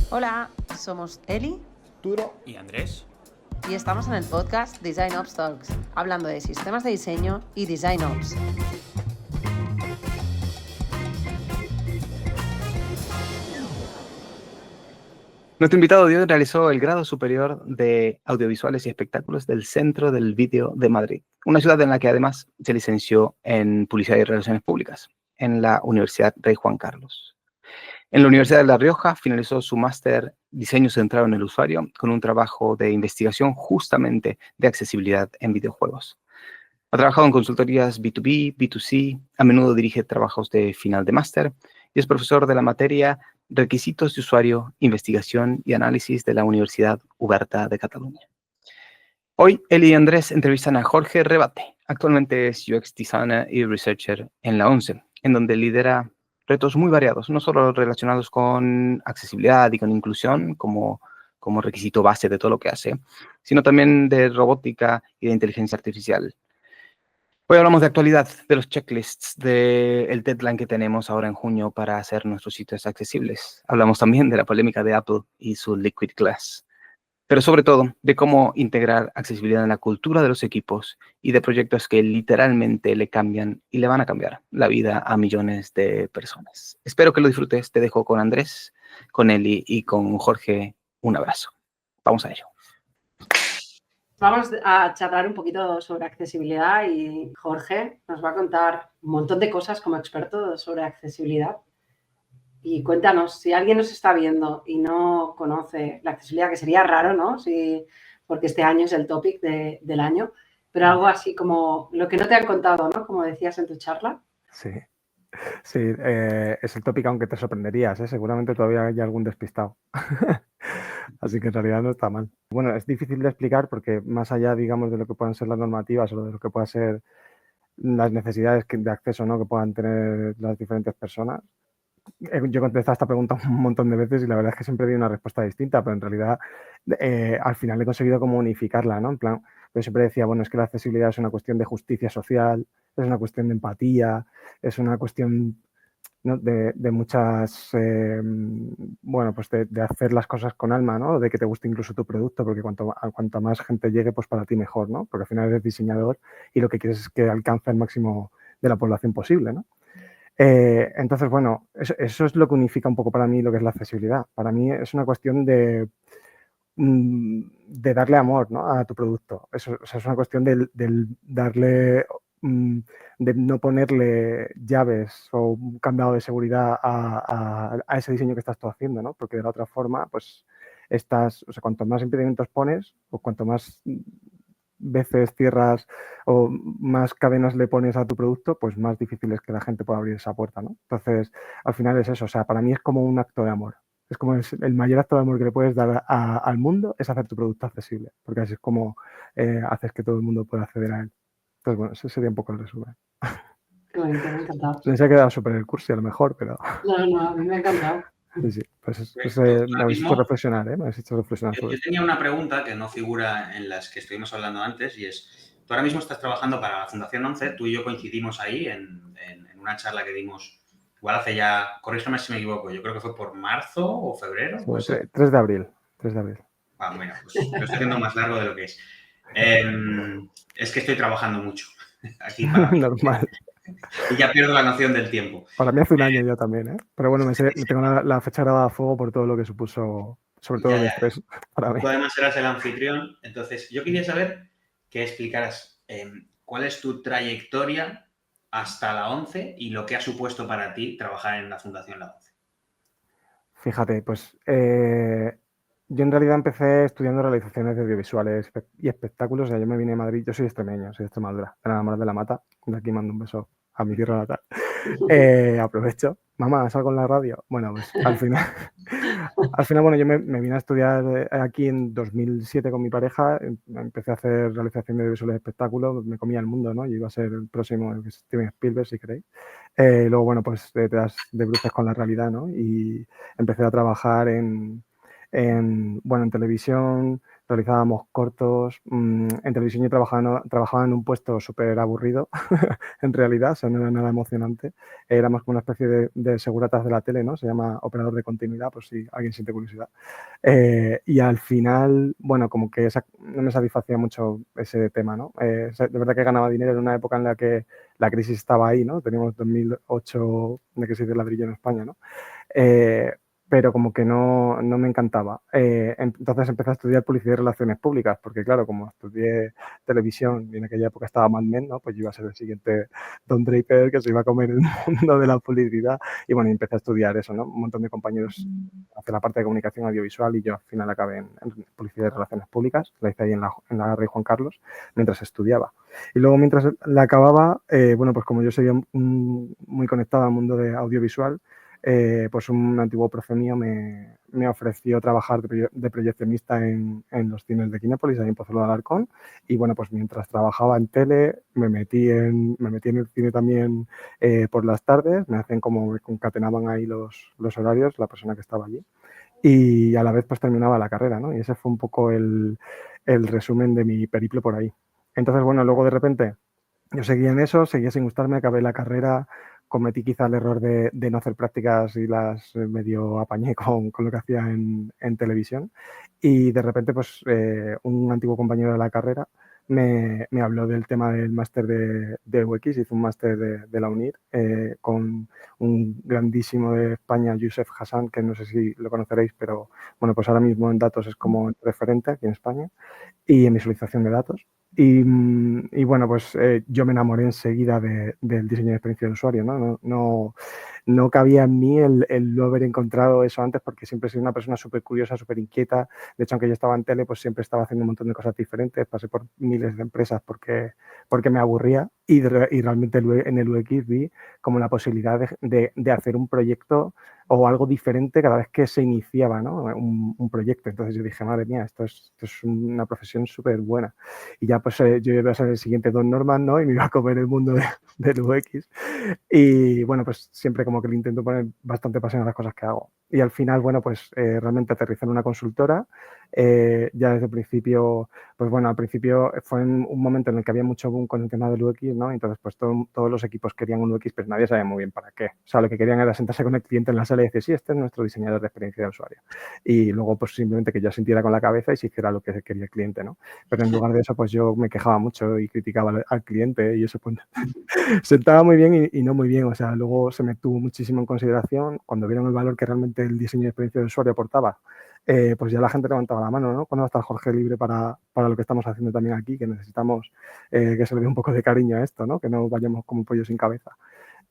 Hola, somos Eli Turo y Andrés. y estamos en el podcast Design Ops Talks, hablando de sistemas de diseño y Design Ops. Nuestro invitado de hoy realizó el grado superior de Audiovisuales y Espectáculos del Centro del Vídeo de Madrid, una ciudad en la que además se licenció en Publicidad y Relaciones Públicas, en la Universidad Rey Juan Carlos. En la Universidad de La Rioja finalizó su máster Diseño centrado en el usuario con un trabajo de investigación justamente de accesibilidad en videojuegos. Ha trabajado en consultorías B2B, B2C, a menudo dirige trabajos de final de máster y es profesor de la materia Requisitos de Usuario, Investigación y Análisis de la Universidad Oberta de Cataluña. Hoy, él y Andrés entrevistan a Jorge Rebate. Actualmente es UX Designer y Researcher en la ONCE, en donde lidera retos muy variados, no solo relacionados con accesibilidad y con inclusión como requisito base de todo lo que hace, sino también de robótica y de inteligencia artificial. Hoy hablamos de actualidad, de los checklists, del deadline que tenemos ahora en junio para hacer nuestros sitios accesibles. Hablamos también de la polémica de Apple y su Liquid Glass. Pero sobre todo, de cómo integrar accesibilidad en la cultura de los equipos y de proyectos que literalmente le cambian y le van a cambiar la vida a millones de personas. Espero que lo disfrutes. Te dejo con Andrés, con Eli y con Jorge. Un abrazo. Vamos a ello. Vamos a charlar un poquito sobre accesibilidad y Jorge nos va a contar un montón de cosas como experto sobre accesibilidad. Y cuéntanos, si alguien nos está viendo y no conoce la accesibilidad, que sería raro, ¿no? Porque este año es el topic del año, pero algo así como lo que no te han contado, ¿no? Como decías en tu charla. Sí, es el tópico, aunque te sorprenderías, ¿eh? Seguramente todavía hay algún despistado. Así que en realidad no está mal. Bueno, es difícil de explicar porque más allá, digamos, de lo que puedan ser las normativas o de lo que puedan ser las necesidades de acceso, ¿no?, que puedan tener las diferentes personas. Yo he contestado esta pregunta un montón de veces y la verdad es que siempre di una respuesta distinta, pero en realidad al final he conseguido como unificarla, ¿no? En plan, yo siempre decía, bueno, es que la accesibilidad es una cuestión de justicia social, es una cuestión de empatía, es una cuestión, ¿no?, de muchas, bueno, pues de hacer las cosas con alma, ¿no? De que te guste incluso tu producto, porque cuanto más gente llegue, pues para ti mejor, ¿no? Porque al final eres diseñador y lo que quieres es que alcance el máximo de la población posible, ¿no? Entonces, bueno, eso es lo que unifica un poco para mí lo que es la accesibilidad. Para mí es una cuestión de darle amor, ¿no?, a tu producto. Eso, o sea, es una cuestión del darle, de no ponerle llaves o un candado de seguridad a ese diseño que estás tú haciendo, ¿no? Porque de la otra forma, pues o sea, cuanto más impedimentos pones o cuanto más veces cierras o más cadenas le pones a tu producto, pues más difícil es que la gente pueda abrir esa puerta, ¿no? Entonces, al final es eso, o sea, para mí es como un acto de amor. Es como el mayor acto de amor que le puedes dar al mundo es hacer tu producto accesible, porque así es como haces que todo el mundo pueda acceder a él. Entonces, bueno, ese sería un poco el resumen. Qué bonito, me ha encantado. Se ha quedado súper el curso a lo mejor, pero... No, a mí me ha encantado. Sí, pues me habéis hecho reflexionar, ¿eh? Me habéis hecho reflexionar sobre Yo tenía una pregunta que no figura en las que estuvimos hablando antes y es, tú ahora mismo estás trabajando para la Fundación 11, tú y yo coincidimos ahí en una charla que dimos, igual hace ya, corrígeme si me equivoco, yo creo que fue por marzo o febrero. Pues 3 de abril. 3 de abril. Ah, bueno, pues lo estoy haciendo más largo de lo que es. Es que estoy trabajando mucho aquí para mí. Normal. Y ya pierdo la noción del tiempo. Para mí hace un año ya también, ¿eh? Pero bueno, me tengo la fecha grabada a fuego por todo lo que supuso, sobre todo el estrés para mí. Tú además eras el anfitrión, entonces yo quería saber que explicaras cuál es tu trayectoria hasta la ONCE y lo que ha supuesto para ti trabajar en la Fundación La ONCE. Fíjate, pues yo en realidad empecé estudiando realizaciones de audiovisuales y espectáculos. O sea, yo me vine a Madrid, yo soy extremeño, soy de Extremadura, de la Mar de la Mata. De aquí mando un beso a mi tierra natal. Aprovecho. Mamá, ¿salgo en la radio? Bueno, pues al final, bueno, yo me vine a estudiar aquí en 2007 con mi pareja. Empecé a hacer realización de audiovisuales y espectáculos. Me comía el mundo, ¿no? Yo iba a ser el próximo Steven Spielberg, si queréis. Luego, bueno, pues te das de bruces con la realidad, ¿no? Y empecé a trabajar en televisión, realizábamos cortos. En televisión yo trabajaba en un puesto súper aburrido, en realidad, o sea, no era nada emocionante. Éramos como una especie de seguratas de la tele, ¿no? Se llama operador de continuidad, por si alguien siente curiosidad. Y al final, bueno, como que no me satisfacía mucho ese tema, ¿no? De verdad que ganaba dinero en una época en la que la crisis estaba ahí, ¿no? Teníamos 2008 de crisis del ladrillo en España, ¿no? Pero como que no me encantaba. Entonces empecé a estudiar publicidad y relaciones públicas, porque claro, como estudié televisión y en aquella época estaba Mad Men, ¿no? Pues yo iba a ser el siguiente Don Draper que se iba a comer el mundo de la publicidad. Y bueno, empecé a estudiar eso, ¿no? Un montón de compañeros hacen la parte de comunicación audiovisual y yo al final acabé en publicidad y relaciones públicas. La hice ahí en la Rey Juan Carlos mientras estudiaba. Y luego mientras la acababa, bueno, pues como yo seguía muy conectado al mundo de audiovisual, pues un antiguo profe mío me ofreció trabajar de proyeccionista en los cines de Kinépolis, ahí en Pozuelo de Alarcón. Y bueno, pues mientras trabajaba en tele, me metí en el cine también por las tardes. Me hacen como me concatenaban ahí los horarios, la persona que estaba allí. Y a la vez pues terminaba la carrera, ¿no? Y ese fue un poco el resumen de mi periplo por ahí. Entonces, bueno, luego de repente yo seguía en eso, seguía sin gustarme, acabé la carrera, cometí quizá el error de no hacer prácticas y las medio apañé con lo que hacía en televisión. Y de repente, pues un antiguo compañero de la carrera me habló del tema del máster de UX, hice un máster de la UNIR con un grandísimo de España, Youssef Hassan, que no sé si lo conoceréis, pero bueno, pues ahora mismo en datos es como el referente aquí en España y en visualización de datos. Y bueno, pues yo me enamoré enseguida del diseño de experiencia de usuario, ¿no? No cabía en mí el no haber encontrado eso antes, porque siempre he sido una persona súper curiosa, súper inquieta. De hecho, aunque yo estaba en tele, pues siempre estaba haciendo un montón de cosas diferentes. Pasé por miles de empresas porque me aburría y realmente en el UX vi como la posibilidad de hacer un proyecto o algo diferente cada vez que se iniciaba, ¿no? un proyecto. Entonces yo dije, madre mía, esto es una profesión súper buena. Y ya pues yo iba a ser el siguiente Don Norman, ¿no? Y me iba a comer el mundo del UX. Y bueno, pues siempre como que le intento poner bastante pasión a las cosas que hago. Y al final, bueno, pues realmente aterricé en una consultora. Ya desde el principio, pues bueno, al principio fue en un momento en el que había mucho boom con el tema del UX, ¿no? Entonces, pues todos los equipos querían un UX, pero nadie sabía muy bien para qué. O sea, lo que querían era sentarse con el cliente en la sala y decir, sí, este es nuestro diseñador de experiencia de usuario. Y luego, pues simplemente que yo sintiera con la cabeza y se hiciera lo que quería el cliente, ¿no? Pero en lugar de eso, pues yo me quejaba mucho y criticaba al cliente y eso pues sentaba muy bien y no muy bien. O sea, luego se me tuvo muchísimo en consideración. Cuando vieron el valor que realmente el diseño de experiencia de usuario aportaba, pues ya la gente levantaba la mano, ¿no? ¿Cuándo va a estar Jorge libre para lo que estamos haciendo también aquí? Que necesitamos que se le dé un poco de cariño a esto, ¿no? Que no vayamos como pollo sin cabeza.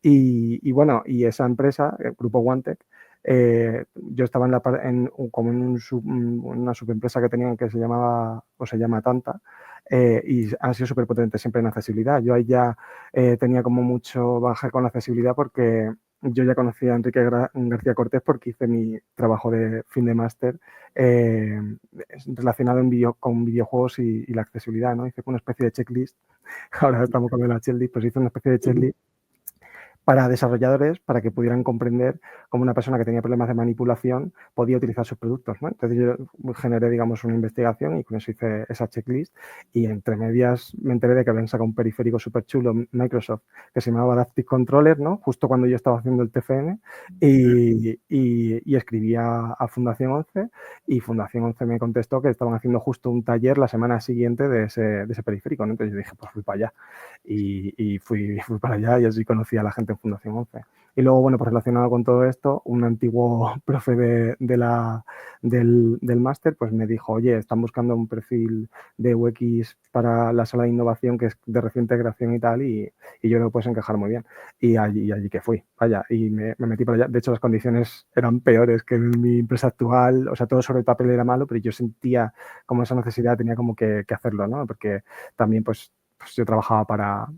Y bueno, y esa empresa, el grupo OneTech, yo estaba como en una subempresa que tenían que se llamaba o se llama Tanta, y han sido súper potentes siempre en accesibilidad. Yo ahí ya tenía como mucho baje con la accesibilidad porque yo ya conocía a Enrique García Cortés porque hice mi trabajo de fin de máster relacionado con videojuegos y la accesibilidad, ¿no? Hice una especie de checklist, ahora estamos con la checklist, pues hice una especie de checklist para desarrolladores, para que pudieran comprender cómo una persona que tenía problemas de manipulación podía utilizar sus productos, ¿no? Entonces yo generé, digamos, una investigación y con eso hice esa checklist y entre medias me enteré de que habían sacado un periférico súper chulo Microsoft que se llamaba Adaptive Controller, ¿no? Justo cuando yo estaba haciendo el TFM y escribí a Fundación 11 y Fundación 11 me contestó que estaban haciendo justo un taller la semana siguiente de ese periférico, ¿no? Entonces yo dije, pues fui para allá y fui para allá y así conocí a la gente en Fundación 11. Y luego, bueno, pues relacionado con todo esto, un antiguo profe del máster pues me dijo, oye, están buscando un perfil de UX para la sala de innovación que es de reciente creación y tal, y yo lo puedes encajar muy bien. Y allí que fui, vaya, y me metí para allá. De hecho, las condiciones eran peores que en mi empresa actual, o sea, todo sobre el papel era malo, pero yo sentía como esa necesidad, tenía como que hacerlo, ¿no? Porque también, pues yo trabajaba para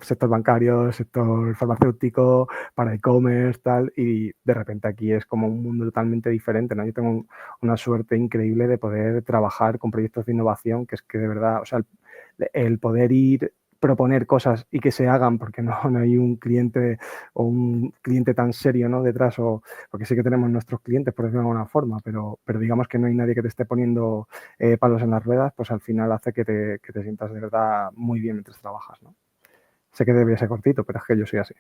sector bancario, sector farmacéutico, para e-commerce, tal, y de repente aquí es como un mundo totalmente diferente, ¿no? Yo tengo una suerte increíble de poder trabajar con proyectos de innovación, que es que de verdad, o sea, el poder ir proponer cosas y que se hagan porque no hay un cliente o un cliente tan serio, ¿no?, detrás, o porque sí que tenemos nuestros clientes, por decirlo de alguna forma, pero digamos que no hay nadie que te esté poniendo palos en las ruedas, pues al final hace que te sientas de verdad muy bien mientras trabajas, ¿no? Sé que debería ser cortito, pero es que yo soy así.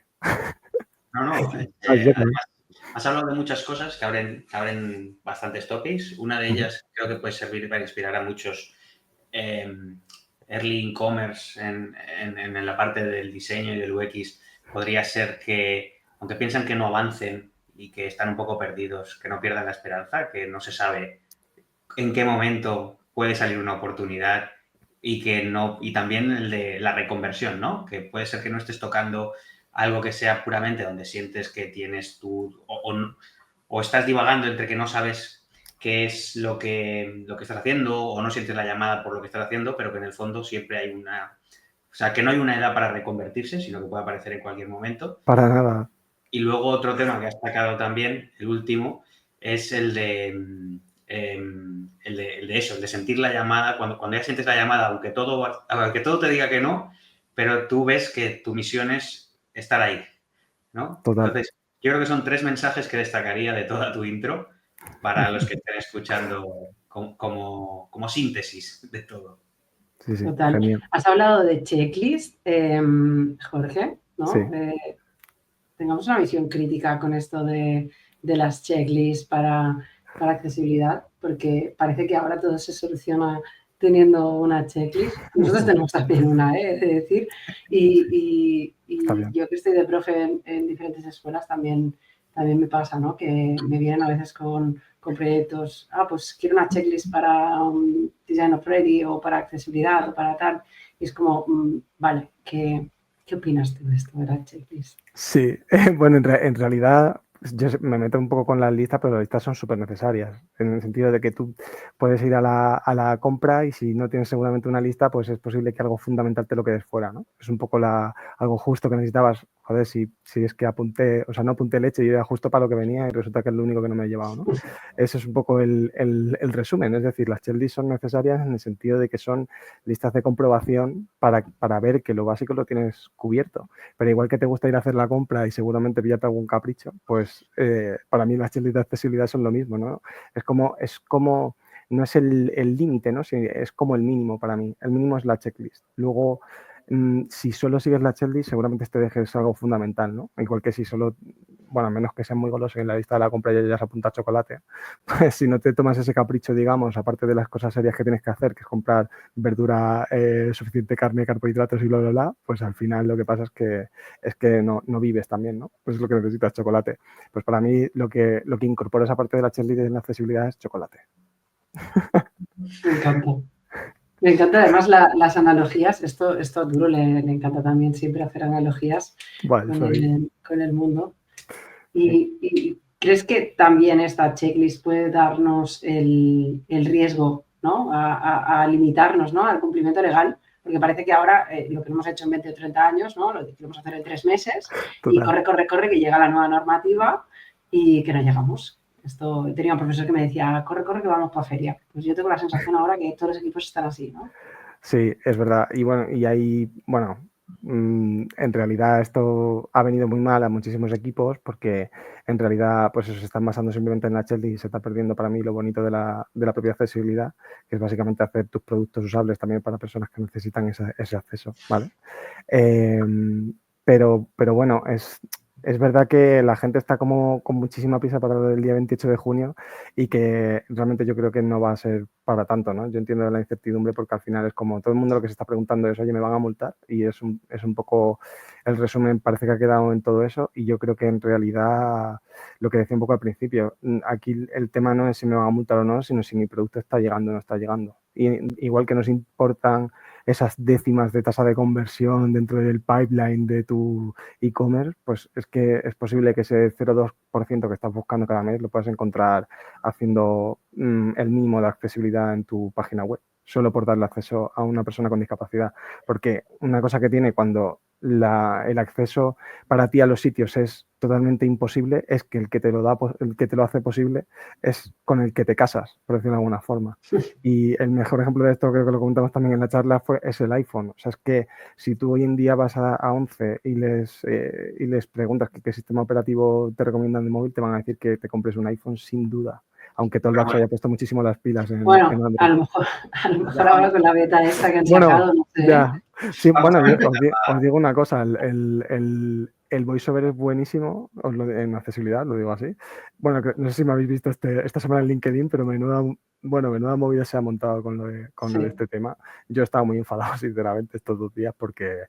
No, además, has hablado de muchas cosas que abren bastantes topics. Una de ellas creo que puede servir para inspirar a muchos early e-commerce en la parte del diseño y del UX. Podría ser que, aunque piensan que no avancen y que están un poco perdidos, que no pierdan la esperanza, que no se sabe en qué momento puede salir una oportunidad y también el de la reconversión, ¿no? Que puede ser que no estés tocando algo que sea puramente donde sientes que tienes tú o estás divagando entre que no sabes qué es lo que estás haciendo o no sientes la llamada por lo que estás haciendo, pero que en el fondo siempre hay o sea, que no hay una edad para reconvertirse, sino que puede aparecer en cualquier momento. Para nada. Y luego otro tema que has sacado también, el último, es el de eso, el de sentir la llamada, cuando ya sientes la llamada, aunque todo te diga que no, pero tú ves que tu misión es estar ahí, ¿no? Total. Entonces, yo creo que son 3 mensajes que destacaría de toda tu intro para los que estén escuchando como síntesis de todo. Sí, Total. genial. Has hablado de checklist, Jorge, ¿no? Sí. Tengamos una visión crítica con esto de las checklists para accesibilidad, porque parece que ahora todo se soluciona teniendo una checklist. Nosotros tenemos también una, es decir, y yo que estoy de profe en diferentes escuelas también me pasa, ¿no? Que me vienen a veces con proyectos, pues quiero una checklist para un design of ready o para accesibilidad o para tal, y es como, vale, ¿qué opinas tú de esto de la checklist? Sí, bueno, en realidad yo me meto un poco con las listas, pero las listas son súper necesarias, en el sentido de que tú puedes ir a la compra y si no tienes seguramente una lista, pues es posible que algo fundamental te lo quedes fuera, ¿no? Es un poco algo justo que necesitabas. Joder, si es que no apunté leche y era justo para lo que venía y resulta que es lo único que no me he llevado, ¿no? Ese es un poco el resumen, es decir, las checklists son necesarias en el sentido de que son listas de comprobación para ver que lo básico lo tienes cubierto. Pero igual que te gusta ir a hacer la compra y seguramente pillarte algún capricho, pues para mí las checklists de accesibilidad son lo mismo, ¿no? Es como no es el límite, ¿no? Es como el mínimo para mí. El mínimo es la checklist. Luego, si solo sigues la checklist, seguramente te dejes algo fundamental, ¿no? Igual que si solo, bueno, a menos que seas muy goloso y en la lista de la compra ya se apunta chocolate, pues si no te tomas ese capricho, digamos, aparte de las cosas serias que tienes que hacer, que es comprar verdura, suficiente carne, carbohidratos y bla, bla, bla, pues al final lo que pasa es que no vives también, ¿no? Pues es lo que necesitas, chocolate. Pues para mí lo que incorpora esa parte de la checklist en la accesibilidad es chocolate. Me encanta. Me encanta además las analogías. Esto a Duro le encanta también siempre hacer analogías con el mundo. Y ¿crees que también esta checklist puede darnos el riesgo, ¿no? a limitarnos, ¿no? al cumplimiento legal? Porque parece que ahora lo que hemos hecho en 20 o 30 años, ¿no? Lo queremos hacer en 3 meses. Total. Y corre, que llega la nueva normativa y que no llegamos. He tenido un profesor que me decía, corre, que vamos para feria. Pues yo tengo la sensación ahora que todos los equipos están así, ¿no? Sí, es verdad. Y bueno, en realidad esto ha venido muy mal a muchísimos equipos porque en realidad pues se están basando simplemente en la checklist y se está perdiendo para mí lo bonito de la propia accesibilidad, que es básicamente hacer tus productos usables también para personas que necesitan ese acceso, ¿vale? Pero bueno, es verdad que la gente está como con muchísima prisa para el día 28 de junio y que realmente yo creo que no va a ser para tanto, ¿no? Yo entiendo la incertidumbre porque al final es como todo el mundo lo que se está preguntando es, oye, ¿me van a multar? Y es un poco el resumen, parece que ha quedado en todo eso y yo creo que en realidad lo que decía un poco al principio, aquí el tema no es si me van a multar o no, sino si mi producto está llegando o no está llegando. Y igual que nos importan esas décimas de tasa de conversión dentro del pipeline de tu e-commerce, pues es que es posible que ese 0,2% que estás buscando cada mes lo puedas encontrar haciendo el mínimo de accesibilidad en tu página web, solo por darle acceso a una persona con discapacidad. Porque una cosa que tiene cuando el acceso para ti a los sitios es totalmente imposible, es que el que te lo hace posible es con el que te casas, por decirlo de alguna forma. Y el mejor ejemplo de esto, creo que lo comentamos también en la charla, es el iPhone. O sea, es que si tú hoy en día vas a 11 y les preguntas qué sistema operativo te recomiendan de móvil, te van a decir que te compres un iPhone sin duda. Aunque todo el se haya puesto muchísimo las pilas en Android. A lo mejor ahora con la beta esta que han sacado, no sé. Ya. Sí, bueno, os digo una cosa, el VoiceOver es buenísimo en accesibilidad, lo digo así. Bueno, no sé si me habéis visto esta semana en LinkedIn, pero menuda movida se ha montado con lo de este tema. Yo he estado muy enfadado, sinceramente, estos 2 días porque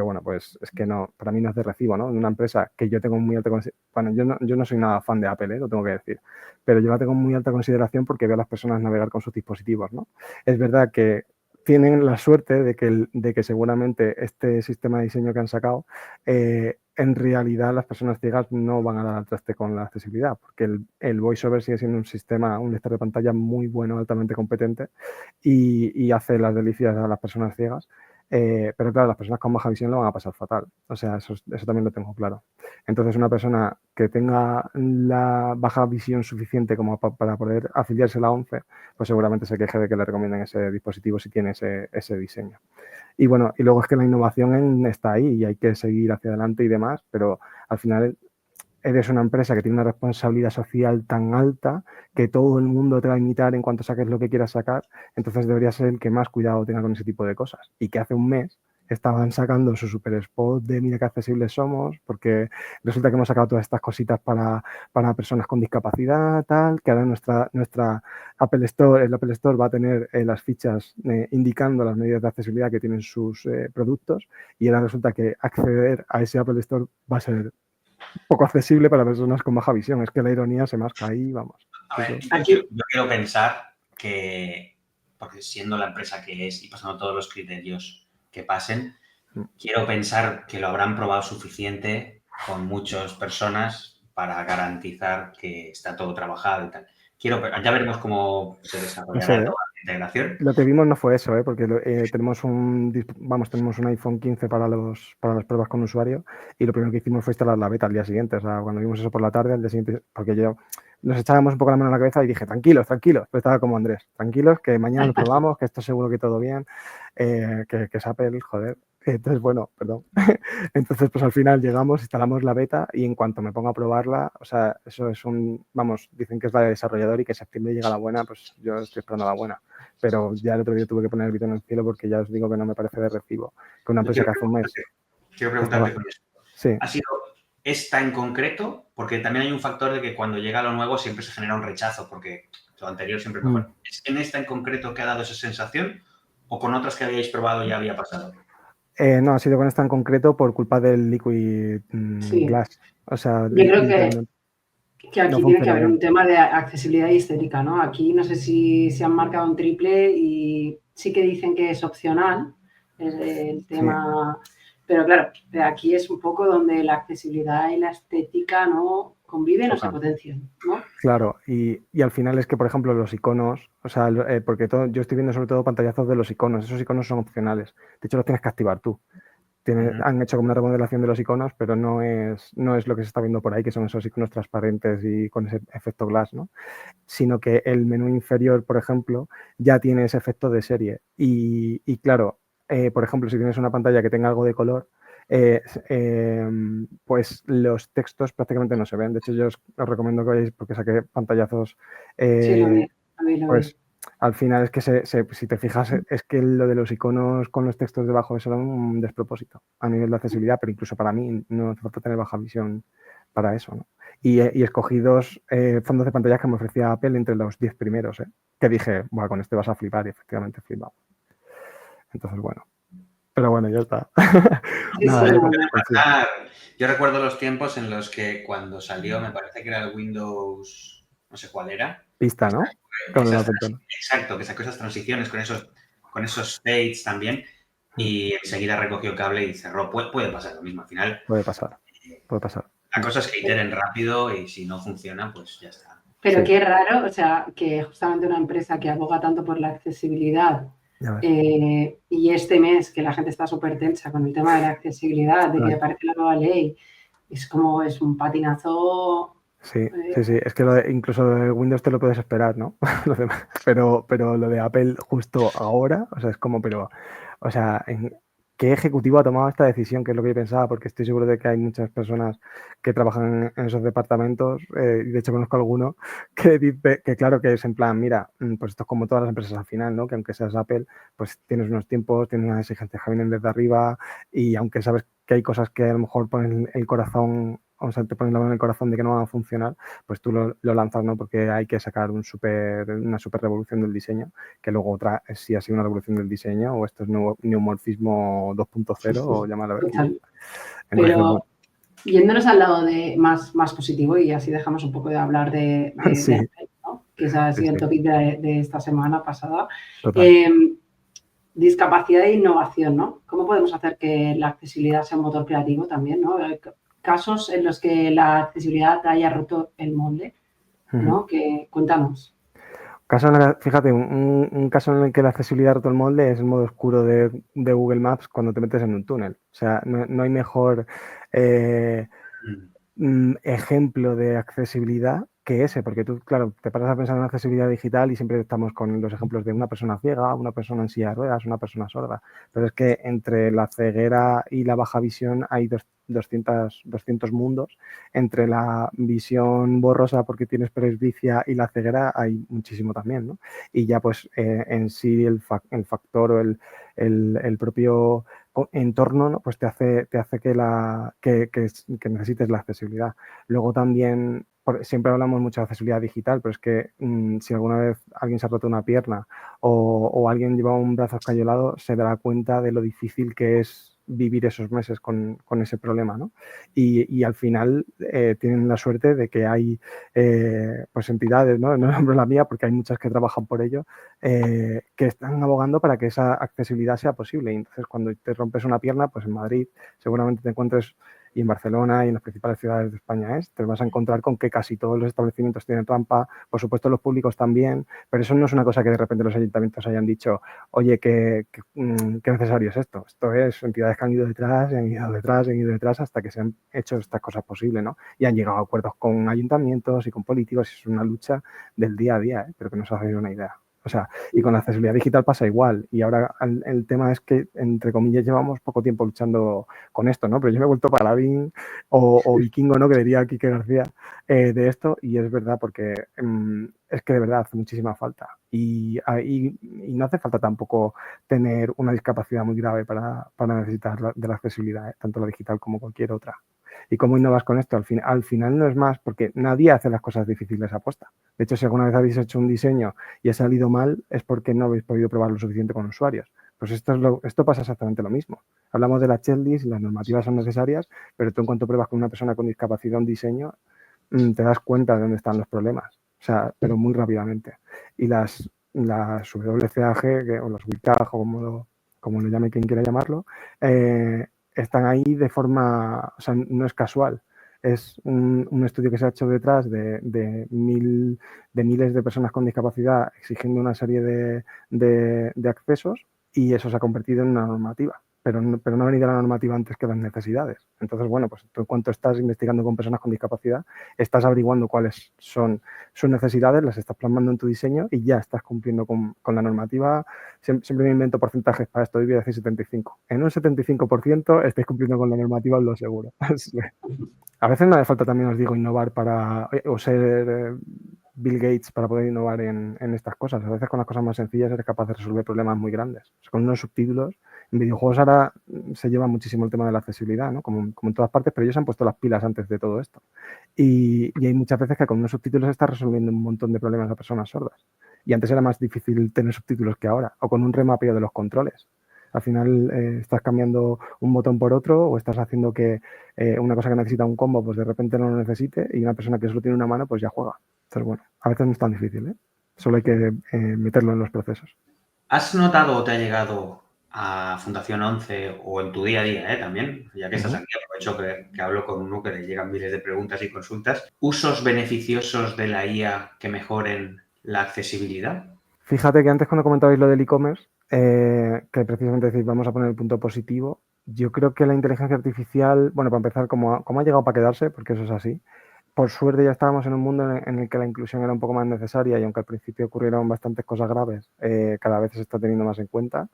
bueno, pues es que no, para mí no es de recibo, ¿no? Una empresa que yo tengo muy alta consideración, bueno, yo no soy nada fan de Apple, lo tengo que decir, pero yo la tengo muy alta consideración porque veo a las personas navegar con sus dispositivos, ¿no? Es verdad que tienen la suerte de que seguramente este sistema de diseño que han sacado, en realidad las personas ciegas no van a dar al traste con la accesibilidad, porque el VoiceOver sigue siendo un lector de pantalla muy bueno, altamente competente y hace las delicias a las personas ciegas. Pero claro, las personas con baja visión lo van a pasar fatal. O sea, eso también lo tengo claro. Entonces, una persona que tenga la baja visión suficiente como para poder afiliarse a la 11, pues seguramente se queje de que le recomienden ese dispositivo si tiene ese diseño. Y bueno, y luego es que la innovación está ahí y hay que seguir hacia adelante y demás, pero al final eres una empresa que tiene una responsabilidad social tan alta que todo el mundo te va a imitar en cuanto saques lo que quieras sacar, entonces debería ser el que más cuidado tenga con ese tipo de cosas. Y que hace un mes estaban sacando su super spot de mira qué accesibles somos, porque resulta que hemos sacado todas estas cositas para personas con discapacidad, tal, que ahora nuestra Apple Store, el Apple Store va a tener las fichas indicando las medidas de accesibilidad que tienen sus productos, y ahora resulta que acceder a ese Apple Store va a ser poco accesible para personas con baja visión. Es que la ironía se masca ahí, vamos. A ver, yo quiero pensar que, porque siendo la empresa que es y pasando todos los criterios que pasen, quiero pensar que lo habrán probado suficiente con muchas personas para garantizar que está todo trabajado y tal. Ya veremos cómo se desarrollará toda la integración. Lo que vimos no fue eso, porque tenemos un iPhone 15 para las pruebas con usuario y lo primero que hicimos fue instalar la beta al día siguiente. O sea, cuando vimos eso por la tarde, al día siguiente, porque nos echábamos un poco la mano en la cabeza y dije, tranquilos, pero estaba como Andrés, tranquilos, que mañana lo probamos, que esto seguro que todo bien, que es Apple, joder. Entonces, bueno, perdón. Entonces, pues al final llegamos, instalamos la beta y en cuanto me ponga a probarla, o sea, eso es dicen que es la de desarrollador y que en septiembre llega la buena, pues yo estoy esperando la buena. Pero ya el otro día tuve que poner el grito en el cielo porque ya os digo que no me parece de recibo. Que una empresa que hace un mes... Quiero preguntarte con esto. Sí. ¿Ha sido esta en concreto? Porque también hay un factor de que cuando llega lo nuevo siempre se genera un rechazo, porque lo anterior siempre es mejor. ¿Es en esta en concreto que ha dado esa sensación o con otras que habíais probado ya había pasado? No, ha sido con esta en concreto por culpa del Liquid Glass. O sea, yo creo que aquí tiene que haber un tema de accesibilidad y estética, ¿no? Aquí no sé si se han marcado un triple y sí que dicen que es opcional el tema, pero claro, aquí es un poco donde la accesibilidad y la estética no conviven o se potencian, ¿no? Claro, y al final es que, por ejemplo, los iconos, o sea, porque yo estoy viendo sobre todo pantallazos de los iconos, esos iconos son opcionales, de hecho los tienes que activar tú. Han hecho como una remodelación de los iconos, pero no es lo que se está viendo por ahí, que son esos iconos transparentes y con ese efecto glass, ¿no? Sino que el menú inferior, por ejemplo, ya tiene ese efecto de serie. Y claro, por ejemplo, si tienes una pantalla que tenga algo de color, pues los textos prácticamente no se ven. De hecho, yo os recomiendo que vayáis porque saqué pantallazos. Sí, lo vi. Pues al final es que si te fijas, es que lo de los iconos con los textos debajo es un despropósito a nivel de accesibilidad, pero incluso para mí no hace falta tener baja visión para eso, ¿no? Y escogí 2 fondos de pantalla que me ofrecía Apple entre los 10 primeros, que dije, bueno, con este vas a flipar y efectivamente he flipado. Entonces, bueno. Pero bueno, ya está. Yo recuerdo los tiempos en los que cuando salió, me parece que era el Windows, no sé cuál era. Pista, ¿no? Exacto, que sacó esas transiciones con esos fades también y enseguida recogió cable y cerró. Puede pasar lo mismo al final. Puede pasar. La cosa es que iteren rápido y si no funciona, pues ya está. Pero qué raro, o sea, que justamente una empresa que aboga tanto por la accesibilidad Ya ves. Y este mes que la gente está súper tensa con el tema de la accesibilidad, de que Claro. aparece la nueva ley, es un patinazo. Sí. Es que incluso lo de Windows te lo puedes esperar, ¿no? Lo demás. Pero lo de Apple justo ahora, o sea, es como, o sea, ¿qué ejecutivo ha tomado esta decisión? Que es lo que yo pensaba, porque estoy seguro de que hay muchas personas que trabajan en esos departamentos, y de hecho conozco alguno que dice que claro, que es en plan, mira, pues esto es como todas las empresas al final, ¿no? Que aunque seas Apple, pues tienes unos tiempos, tienes unas exigencias que vienen desde arriba, y aunque sabes que hay cosas que a lo mejor ponen el corazón, o sea, te ponen la mano en el corazón de que no van a funcionar, pues tú lo lanzas, ¿no? Porque hay que sacar una super revolución del diseño, que luego otra es si ha sido una revolución del diseño o esto es neumorfismo 2.0 o llámalo a ver. Total. Entonces, Pero bueno, yéndonos al lado de más positivo, y así dejamos un poco de hablar de sí, Apple, ¿no? Que ese ha sido el sí, topic de esta semana pasada. total. Discapacidad e innovación, ¿no? ¿Cómo podemos hacer que la accesibilidad sea un motor creativo también, ¿no? Casos en los que la accesibilidad haya roto el molde, ¿no? Que cuéntanos. Fíjate, un caso en el que la accesibilidad ha roto el molde es el modo oscuro de Google Maps cuando te metes en un túnel. O sea, no hay mejor ejemplo de accesibilidad que ese, porque tú, claro, te paras a pensar en accesibilidad digital y siempre estamos con los ejemplos de una persona ciega, una persona en silla de ruedas, una persona sorda. Pero es que entre la ceguera y la baja visión hay 200 mundos. Entre la visión borrosa porque tienes presbicia y la ceguera hay muchísimo también, ¿no? Y ya pues en sí el factor o el propio entorno, ¿no? Pues te hace que necesites la accesibilidad. Luego también, siempre hablamos mucho de accesibilidad digital, pero es que si alguna vez alguien se ha roto una pierna o alguien lleva un brazo escayolado, se dará cuenta de lo difícil que es vivir esos meses con ese problema, ¿no? Y al final tienen la suerte de que hay pues entidades, ¿no? No nombro la mía porque hay muchas que trabajan por ello, que están abogando para que esa accesibilidad sea posible. Y entonces, cuando te rompes una pierna, pues en Madrid seguramente te encuentres, y en Barcelona y en las principales ciudades de España te vas a encontrar con que casi todos los establecimientos tienen rampa, por supuesto los públicos también, pero eso no es una cosa que de repente los ayuntamientos hayan dicho, oye, qué necesario es esto. Esto es entidades que han ido detrás, han ido detrás, han ido detrás hasta que se han hecho estas cosas posibles, ¿no? Y han llegado a acuerdos con ayuntamientos y con políticos, y es una lucha del día a día, pero que no se hace una idea. O sea, y con la accesibilidad digital pasa igual. Y ahora el tema es que, entre comillas, llevamos poco tiempo luchando con esto, ¿no? Pero yo me he vuelto paladín o vikingo, ¿no? Que diría Quique García, de esto. Y es verdad, porque es que de verdad hace muchísima falta. Y no hace falta tampoco tener una discapacidad muy grave para necesitar de la accesibilidad, tanto la digital como cualquier otra. ¿Y cómo innovas con esto? Al final no es más, porque nadie hace las cosas difíciles a posta. De hecho, si alguna vez habéis hecho un diseño y ha salido mal, es porque no habéis podido probar lo suficiente con usuarios. Pues esto pasa exactamente lo mismo. Hablamos de la checklist y las normativas son necesarias, pero tú en cuanto pruebas con una persona con discapacidad un diseño, te das cuenta de dónde están los problemas. O sea, pero muy rápidamente. Y las WCAG, o los WCAG, o como lo llame quien quiera llamarlo, están ahí de forma, o sea, no es casual. Es un estudio que se ha hecho detrás de miles de personas con discapacidad exigiendo una serie de accesos, y eso se ha convertido en una normativa. Pero no ha venido la normativa antes que las necesidades. Entonces, bueno, pues tú, en cuanto estás investigando con personas con discapacidad, estás averiguando cuáles son sus necesidades, las estás plasmando en tu diseño y ya estás cumpliendo con la normativa. Siempre me invento porcentajes para esto, y voy a decir 75. En un 75% estáis cumpliendo con la normativa, os lo aseguro. A veces no hace falta, también os digo, innovar o ser Bill Gates para poder innovar en estas cosas. A veces con las cosas más sencillas eres capaz de resolver problemas muy grandes. O sea, con unos subtítulos, en videojuegos ahora se lleva muchísimo el tema de la accesibilidad, ¿no? Como en todas partes, pero ellos han puesto las pilas antes de todo esto. Y hay muchas veces que con unos subtítulos estás resolviendo un montón de problemas a personas sordas. Y antes era más difícil tener subtítulos que ahora, o con un remapeo de los controles. Al final estás cambiando un botón por otro, o estás haciendo que una cosa que necesita un combo, pues de repente no lo necesite, y una persona que solo tiene una mano, pues ya juega. Entonces, bueno, a veces no es tan difícil, ¿eh? Solo hay que meterlo en los procesos. ¿Has notado o te ha llegado a Fundación 11 o en tu día a día también, ya que estás aquí, aprovecho que hablo con uno que le llegan miles de preguntas y consultas, usos beneficiosos de la IA que mejoren la accesibilidad? Fíjate que antes, cuando comentabais lo del e-commerce, que precisamente decir, vamos a poner el punto positivo. Yo creo que la inteligencia artificial, bueno, para empezar, como ha llegado para quedarse, porque eso es así, por suerte ya estábamos en un mundo en el que la inclusión era un poco más necesaria y aunque al principio ocurrieron bastantes cosas graves, cada vez se está teniendo más en cuenta.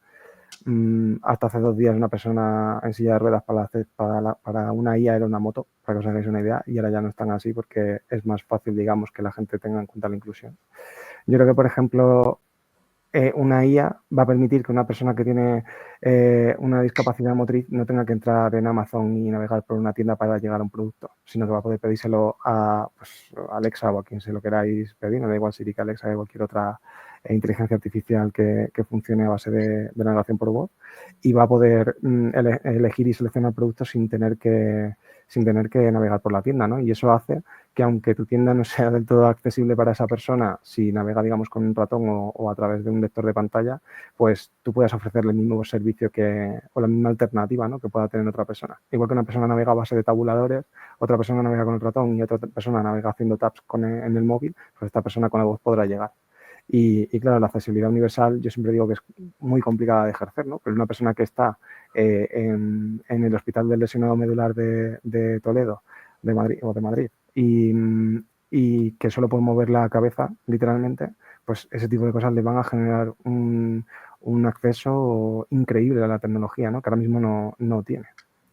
Hasta hace 2 días una persona en silla de ruedas para una IA era una moto, para que os hagáis una idea, y ahora ya no están así porque es más fácil, digamos, que la gente tenga en cuenta la inclusión. Yo creo que, por ejemplo, una IA va a permitir que una persona que tiene una discapacidad motriz no tenga que entrar en Amazon y navegar por una tienda para llegar a un producto, sino que va a poder pedírselo a Alexa o a quien se lo queráis pedir, no da igual Siri que Alexa o cualquier otra inteligencia artificial que funcione a base de navegación por voz, y va a poder elegir y seleccionar productos sin tener que navegar por la tienda, ¿no? Y eso hace que aunque tu tienda no sea del todo accesible para esa persona, si navega, digamos, con un ratón o a través de un lector de pantalla, pues tú puedas ofrecerle el mismo servicio o la misma alternativa, ¿no?, que pueda tener otra persona. Igual que una persona navega a base de tabuladores, otra persona navega con el ratón y otra persona navega haciendo taps en el móvil, pues esta persona con la voz podrá llegar. Y claro, la accesibilidad universal yo siempre digo que es muy complicada de ejercer, ¿no? Pero una persona que está en el Hospital del Lesionado Medular de Toledo, de Madrid, y que solo puede mover la cabeza, literalmente, pues ese tipo de cosas le van a generar un acceso increíble a la tecnología, ¿no?, que ahora mismo no tiene.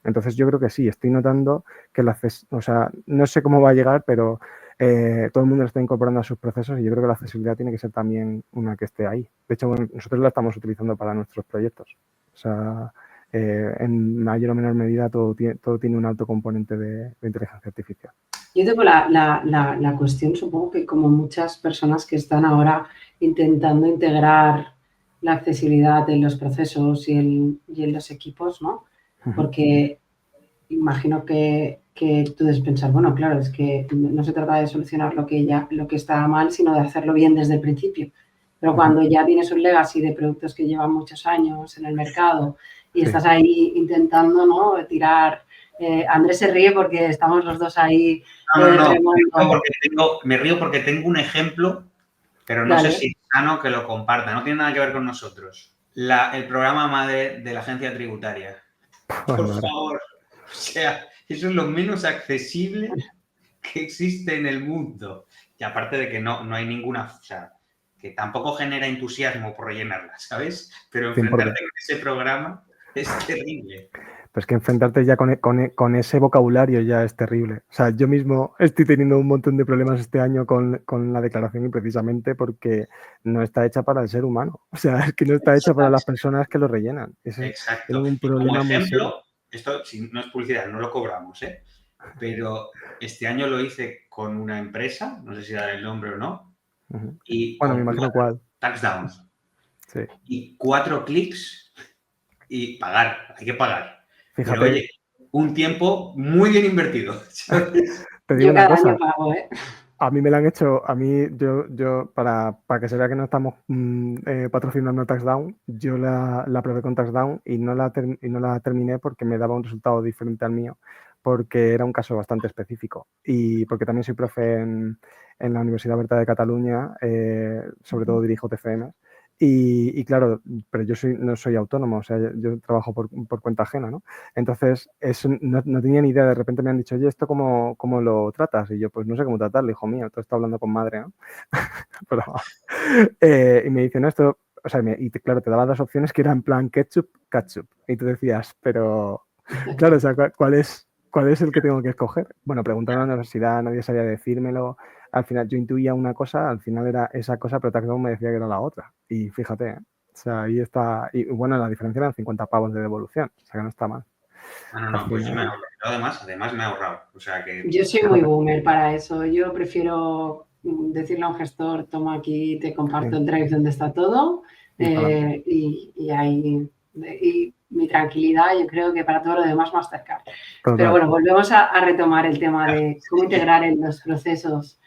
Entonces yo creo que sí, estoy notando que no sé cómo va a llegar, pero todo el mundo lo está incorporando a sus procesos y yo creo que la accesibilidad tiene que ser también una que esté ahí. De hecho, bueno, nosotros la estamos utilizando para nuestros proyectos. O sea, en mayor o menor medida todo tiene un alto componente de inteligencia artificial. Yo tengo la cuestión, supongo que como muchas personas que están ahora intentando integrar la accesibilidad en los procesos y en los equipos, ¿no? Porque imagino que tú debes pensar, bueno, claro, es que no se trata de solucionar lo que está mal, sino de hacerlo bien desde el principio. Pero cuando ya tienes un legacy de productos que llevan muchos años en el mercado y estás ahí intentando, ¿no?, tirar... Andrés se ríe porque estamos los dos ahí. Me río porque tengo un ejemplo, pero no sé si es sano que lo comparta. No tiene nada que ver con nosotros. El programa MADE de la agencia tributaria. Por favor. O sea, eso es lo menos accesible que existe en el mundo. Y aparte de que no hay ninguna... O sea, que tampoco genera entusiasmo por rellenarla, ¿sabes? Pero enfrentarte con ese programa es terrible. Pues que enfrentarte ya con ese vocabulario ya es terrible. O sea, yo mismo estoy teniendo un montón de problemas este año con la declaración y precisamente porque no está hecha para el ser humano. O sea, es que no está hecha para las personas que lo rellenan. Exacto. Es un problema como ejemplo, muy serio. Esto no es publicidad, no lo cobramos, ¿eh? Pero este año lo hice con una empresa, no sé si dar el nombre o no, y bueno, me imagino cuál. Tax Down. Sí. Y 4 clics y pagar, hay que pagar. Fíjate. Pero oye, un tiempo muy bien invertido, ¿sabes? Te digo una cosa. Año pago, ¿eh? A mí me la han hecho, yo para que se vea que no estamos patrocinando TaxDown, yo la probé con TaxDown y no la terminé porque me daba un resultado diferente al mío, porque era un caso bastante específico y porque también soy profe en la Universidad Oberta de Cataluña, sobre todo dirijo TFM. Y claro, pero yo no soy autónomo, o sea, yo trabajo por cuenta ajena, ¿no? Entonces, eso no tenía ni idea, de repente me han dicho, oye, ¿esto cómo lo tratas? Y yo, pues no sé cómo tratarlo, hijo mío, todo está hablando con madre, ¿no? Pero, y me dicen, no, esto, o sea, claro, te daba 2 opciones que eran en plan ketchup. Y tú decías, pero, claro, o sea, ¿cuál es el que tengo que escoger? Bueno, preguntando a la universidad, nadie sabía decírmelo. Al final yo intuía una cosa, al final era esa cosa, pero TaxDown me decía que era la otra. Y fíjate, o sea, ahí está. Y bueno, la diferencia eran 50 pavos de devolución, o sea que no está mal. No, pues yo me he ahorrado. Además me he ahorrado. O sea que... Yo soy muy boomer para eso. Yo prefiero decirle a un gestor, toma aquí, te comparto el drive donde está todo. Y ahí... Y mi tranquilidad, yo creo que para todo lo demás Mastercard. Total. Pero bueno, volvemos a retomar el tema de cómo integrar en los procesos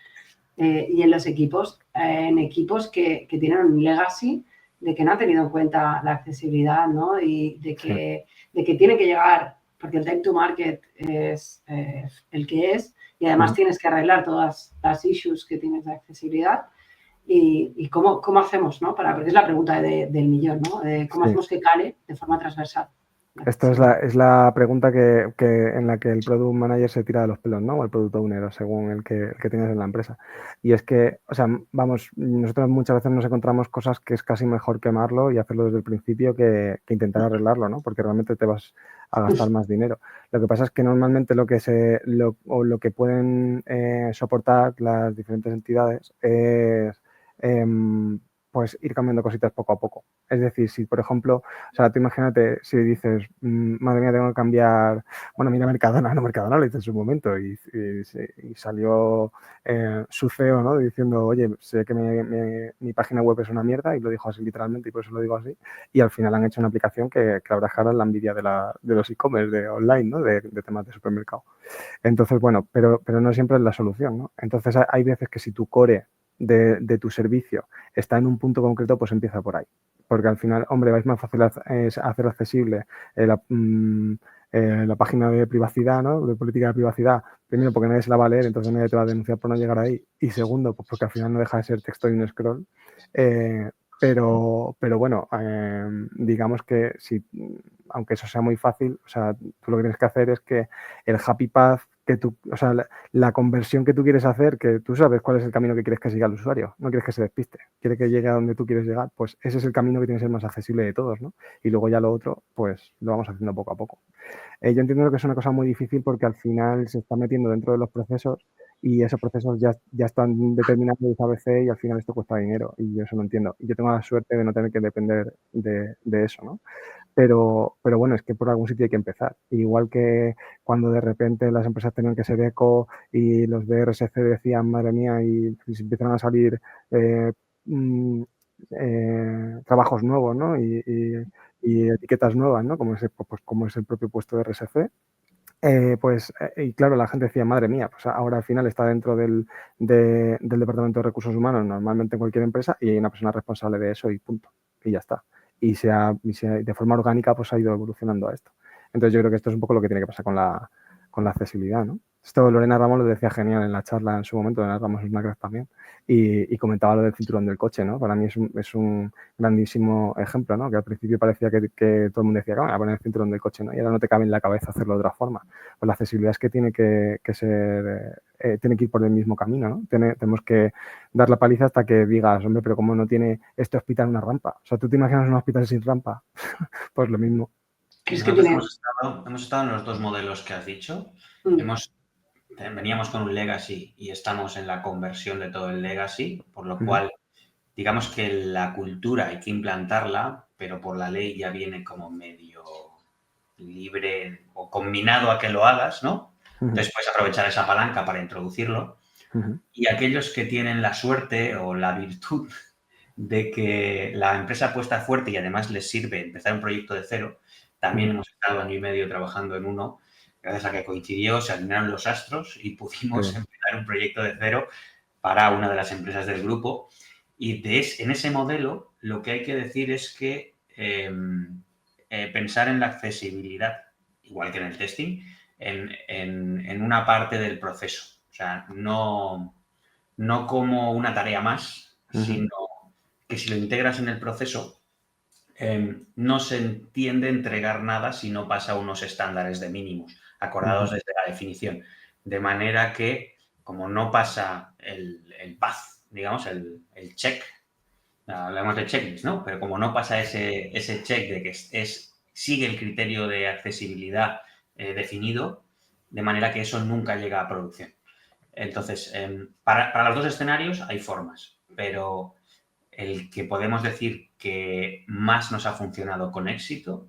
y en los equipos, en equipos que tienen un legacy de que no han tenido en cuenta la accesibilidad, ¿no? Y de que tienen que llegar, porque el time to market es el que es, y además tienes que arreglar todas las issues que tienes de accesibilidad. y cómo hacemos, ¿no? Porque es la pregunta del millón, ¿no? ¿Cómo hacemos que cale de forma transversal? Esto es la pregunta en la que el Product Manager se tira de los pelos, ¿no? O el Product Owner, o según el que tienes en la empresa. Y es que, o sea, vamos, nosotros muchas veces nos encontramos cosas que es casi mejor quemarlo y hacerlo desde el principio que intentar arreglarlo, ¿no? Porque realmente te vas a gastar más dinero. Lo que pasa es que normalmente lo que pueden soportar las diferentes entidades es pues ir cambiando cositas poco a poco. Es decir, si por ejemplo, o sea, tú imagínate si dices, madre mía, tengo que cambiar, bueno, mira Mercadona lo hice en su momento y salió su CEO, ¿no? Diciendo, oye, sé que mi página web es una mierda, y lo dijo así literalmente y por eso lo digo así, y al final han hecho una aplicación que habrá dejado la envidia de los e-commerce, de online, ¿no? De temas de supermercado. Entonces, bueno, pero no siempre es la solución, ¿no? Entonces hay veces que si tu core de tu servicio está en un punto concreto, pues empieza por ahí. Porque al final, hombre, es más fácil hacer accesible la página de privacidad, ¿no? De política de privacidad. Primero, porque nadie se la va a leer, entonces nadie te va a denunciar por no llegar ahí. Y segundo, pues porque al final no deja de ser texto y un scroll. Pero bueno, digamos que si, aunque eso sea muy fácil, o sea, tú lo que tienes que hacer es que el happy path que tú, o sea, la conversión que tú quieres hacer, que tú sabes cuál es el camino que quieres que siga el usuario, no quieres que se despiste, quiere que llegue a donde tú quieres llegar, pues ese es el camino que tiene que ser más accesible de todos, ¿no? Y luego ya lo otro, pues lo vamos haciendo poco a poco. Yo entiendo que es una cosa muy difícil porque al final se está metiendo dentro de los procesos y esos procesos ya están determinados de ABC y al final esto cuesta dinero y yo eso no entiendo. Y yo tengo la suerte de no tener que depender de eso, ¿no? Pero bueno, es que por algún sitio hay que empezar. Igual que cuando de repente las empresas tenían que ser eco y los de RSC decían, madre mía, y se empiezan a salir trabajos nuevos, ¿no? Y etiquetas nuevas, ¿no? Como es el propio puesto de RSC. Y claro, la gente decía, madre mía, pues ahora al final está dentro del Departamento de Recursos Humanos, normalmente en cualquier empresa, y hay una persona responsable de eso y punto. Y ya está. Y de forma orgánica pues ha ido evolucionando a esto. Entonces yo creo que esto es un poco lo que tiene que pasar con la accesibilidad, ¿no? Esto Lorena Ramos lo decía genial en la charla en su momento, Lorena Ramos es una crack también, y comentaba lo del cinturón del coche, ¿no? Para mí es un grandísimo ejemplo, ¿no? Que al principio parecía que todo el mundo decía que voy a poner el cinturón del coche, ¿no? Y ahora no te cabe en la cabeza hacerlo de otra forma. Pues la accesibilidad es que tiene que ser, tiene que ir por el mismo camino, ¿no? Tenemos que dar la paliza hasta que digas, hombre, pero ¿cómo no tiene este hospital una rampa? O sea, ¿tú te imaginas un hospital sin rampa? Pues lo mismo. Hemos estado en los dos modelos que has dicho. Veníamos con un legacy y estamos en la conversión de todo el legacy, por lo cual, digamos que la cultura hay que implantarla, pero por la ley ya viene como medio libre o combinado a que lo hagas, ¿no? Entonces puedes aprovechar esa palanca para introducirlo. Y aquellos que tienen la suerte o la virtud de que la empresa apuesta fuerte y además les sirve empezar un proyecto de cero, también hemos estado año y medio trabajando en uno, gracias a que coincidió, se alinearon los astros y pudimos empezar un proyecto de cero para una de las empresas del grupo. Y en ese modelo lo que hay que decir es que pensar en la accesibilidad, igual que en el testing, en una parte del proceso. O sea, no como una tarea más, sino que si lo integras en el proceso, no se entiende entregar nada si no pasa unos estándares de mínimos acordados desde la definición. De manera que, como no pasa el path, digamos, el check, hablamos de checklist, ¿no? Pero como no pasa ese check de que sigue el criterio de accesibilidad definido, de manera que eso nunca llega a producción. Entonces, para los dos escenarios hay formas, pero el que podemos decir que más nos ha funcionado con éxito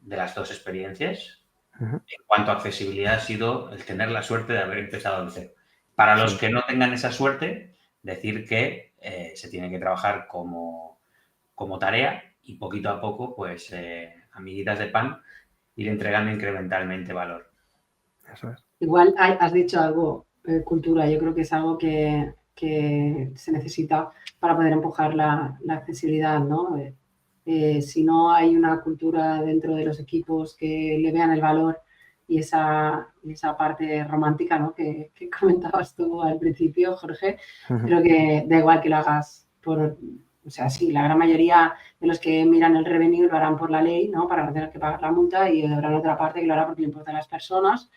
de las dos experiencias, en cuanto a accesibilidad, ha sido el tener la suerte de haber empezado de cero. Para los que no tengan esa suerte, decir que se tiene que trabajar como tarea y poquito a poco, pues, amiguitas de pan, ir entregando incrementalmente valor. Eso es. Igual has dicho algo, cultura, yo creo que es algo que se necesita para poder empujar la accesibilidad, ¿no? Si no hay una cultura dentro de los equipos que le vean el valor y esa parte romántica, ¿no? que comentabas tú al principio, Jorge. Creo que da igual que lo hagas o sea, sí, la gran mayoría de los que miran el revenue lo harán por la ley, ¿no? Para no tener que pagar la multa, y habrá otra parte que lo hará porque le importan las personas.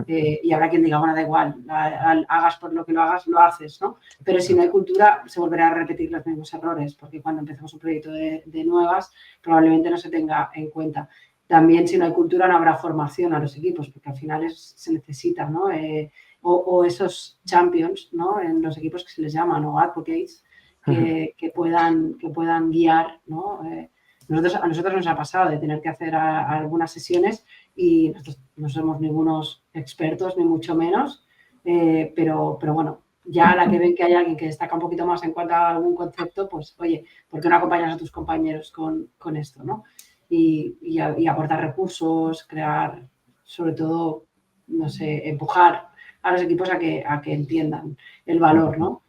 Y habrá quien diga, bueno, da igual, hagas por lo que lo hagas, lo haces, ¿no? Pero si no hay cultura, se volverá a repetir los mismos errores, porque cuando empezamos un proyecto de nuevas, probablemente no se tenga en cuenta. También, si no hay cultura, no habrá formación a los equipos, porque al final se necesita, ¿no? O esos champions, ¿no? En los equipos que se les llaman, o advocates, que puedan guiar, ¿no? A nosotros nos ha pasado de tener que hacer algunas sesiones y nosotros no somos ningunos expertos, ni mucho menos, pero bueno, ya a la que ven que hay alguien que destaca un poquito más en cuanto a algún concepto, pues oye, ¿por qué no acompañas a tus compañeros con esto, ¿no? Y aportar recursos, crear, sobre todo, no sé, empujar a los equipos a que entiendan el valor, ¿no?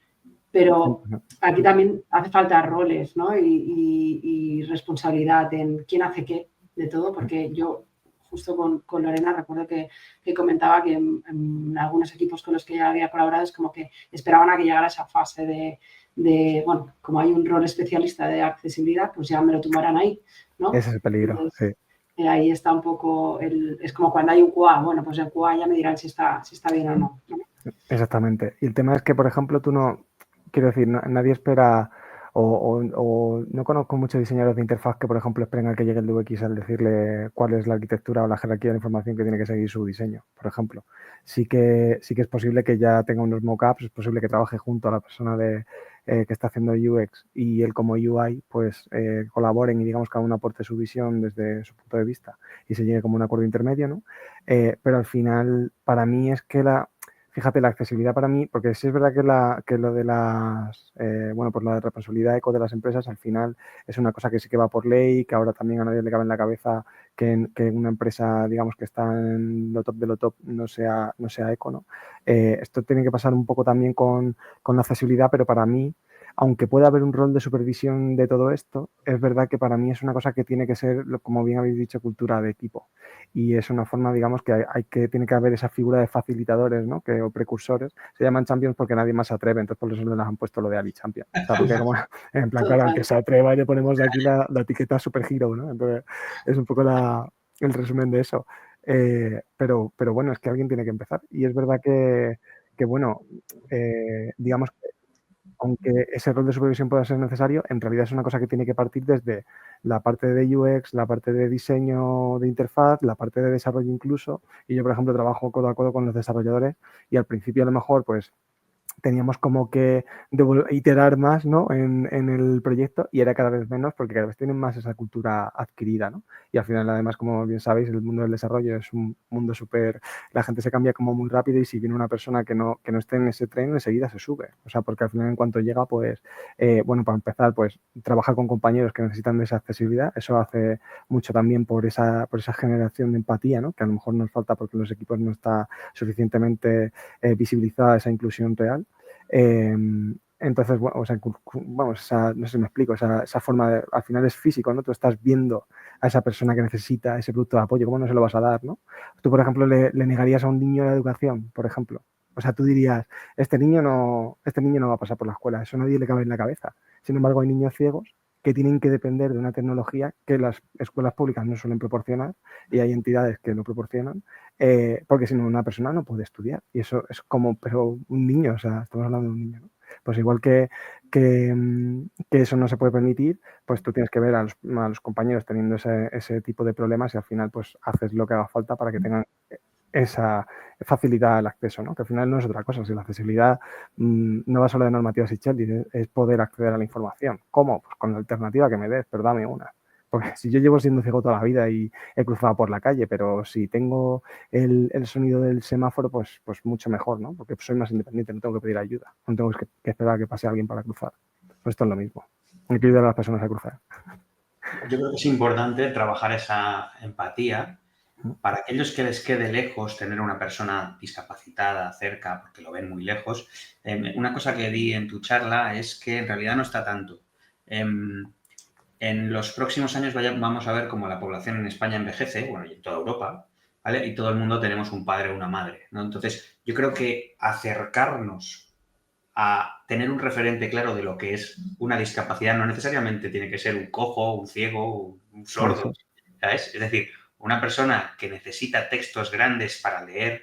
Pero aquí también hace falta roles, ¿no? Y responsabilidad en quién hace qué de todo, porque yo justo con Lorena recuerdo que comentaba que en algunos equipos con los que ya había colaborado es como que esperaban a que llegara esa fase de bueno, como hay un rol especialista de accesibilidad, pues ya me lo tumbarán ahí, ¿no? Ese es el peligro, Entonces, sí. ahí está un poco, es como cuando hay un QA, bueno, pues el QA ya me dirán si está bien o no, ¿no? Exactamente. Y el tema es que, por ejemplo, tú no, quiero decir, nadie espera o no conozco muchos diseñadores de interfaz que, por ejemplo, esperen a que llegue el UX al decirle cuál es la arquitectura o la jerarquía de información que tiene que seguir su diseño, por ejemplo. Sí que es posible que ya tenga unos mockups, es posible que trabaje junto a la persona que está haciendo UX y él como UI, pues colaboren y digamos cada uno aporte su visión desde su punto de vista y se llegue como un acuerdo intermedio, ¿no? Pero al final, para mí es que fíjate, la accesibilidad para mí, porque sí es verdad que lo de bueno, pues la de responsabilidad eco de las empresas al final es una cosa que sí que va por ley, que ahora también a nadie le cabe en la cabeza que una empresa, digamos, que está en lo top de lo top no sea eco, ¿no? Esto tiene que pasar un poco también con la accesibilidad, pero para mí, aunque pueda haber un rol de supervisión de todo esto, es verdad que para mí es una cosa que tiene que ser, como bien habéis dicho, cultura de equipo. Y es una forma, digamos, que tiene que haber esa figura de facilitadores, ¿no? O precursores. Se llaman champions porque nadie más se atreve, entonces por eso les han puesto lo de Ali Champion. O sea, porque como, en plan, claro, al que se atreva y le ponemos aquí la etiqueta superhero, ¿no? Entonces es un poco el resumen de eso. Pero bueno, es que alguien tiene que empezar. Y es verdad que bueno, digamos que aunque ese rol de supervisión pueda ser necesario, en realidad es una cosa que tiene que partir desde la parte de UX, la parte de diseño de interfaz, la parte de desarrollo incluso. Y yo, por ejemplo, trabajo codo a codo con los desarrolladores y al principio a lo mejor, pues, teníamos como que iterar más, ¿no? en el proyecto y era cada vez menos porque cada vez tienen más esa cultura adquirida, ¿no? Y al final, además, como bien sabéis, el mundo del desarrollo es un mundo súper... La gente se cambia como muy rápido y si viene una persona que no esté en ese tren, enseguida se sube. O sea, porque al final, en cuanto llega, pues, bueno, para empezar, pues, trabajar con compañeros que necesitan de esa accesibilidad, eso hace mucho también por esa generación de empatía, ¿no? Que a lo mejor nos falta porque los equipos no está suficientemente visibilizada esa inclusión real. Entonces, bueno, o sea, vamos, no sé si me explico, esa forma de, al final es físico, ¿no? Tú estás viendo a esa persona que necesita ese producto de apoyo, ¿cómo no se lo vas a dar, ¿no? Tú, por ejemplo, le negarías a un niño la educación, por ejemplo. O sea, tú dirías, este niño no va a pasar por la escuela, eso a nadie le cabe en la cabeza. Sin embargo, hay niños ciegos que tienen que depender de una tecnología que las escuelas públicas no suelen proporcionar y hay entidades que lo proporcionan, porque si no, una persona no puede estudiar. Y eso es como, pero un niño, o sea, estamos hablando de un niño, ¿no? Pues igual que eso no se puede permitir, pues tú tienes que ver a los compañeros teniendo ese tipo de problemas y al final pues haces lo que haga falta para que tengan esa facilidad al acceso, ¿no? Que al final no es otra cosa. Si la accesibilidad no va solo de normativas y checklist, es poder acceder a la información. ¿Cómo? Pues con la alternativa que me des, pero dame una. Porque si yo llevo siendo ciego toda la vida y he cruzado por la calle, pero si tengo el sonido del semáforo, pues mucho mejor, ¿no? Porque soy más independiente, no tengo que pedir ayuda, no tengo que esperar a que pase alguien para cruzar. Pues esto es lo mismo. Hay que ayudar a las personas a cruzar. Yo creo que es importante trabajar esa empatía para aquellos que les quede lejos tener una persona discapacitada cerca porque lo ven muy lejos. Una cosa que di en tu charla es que en realidad no está tanto. En los próximos años vamos a ver cómo la población en España envejece, bueno, y en toda Europa, ¿vale? Y todo el mundo tenemos un padre o una madre, ¿no? Entonces, yo creo que acercarnos a tener un referente claro de lo que es una discapacidad no necesariamente tiene que ser un cojo, un ciego, un sordo, ¿sabes? Es decir, una persona que necesita textos grandes para leer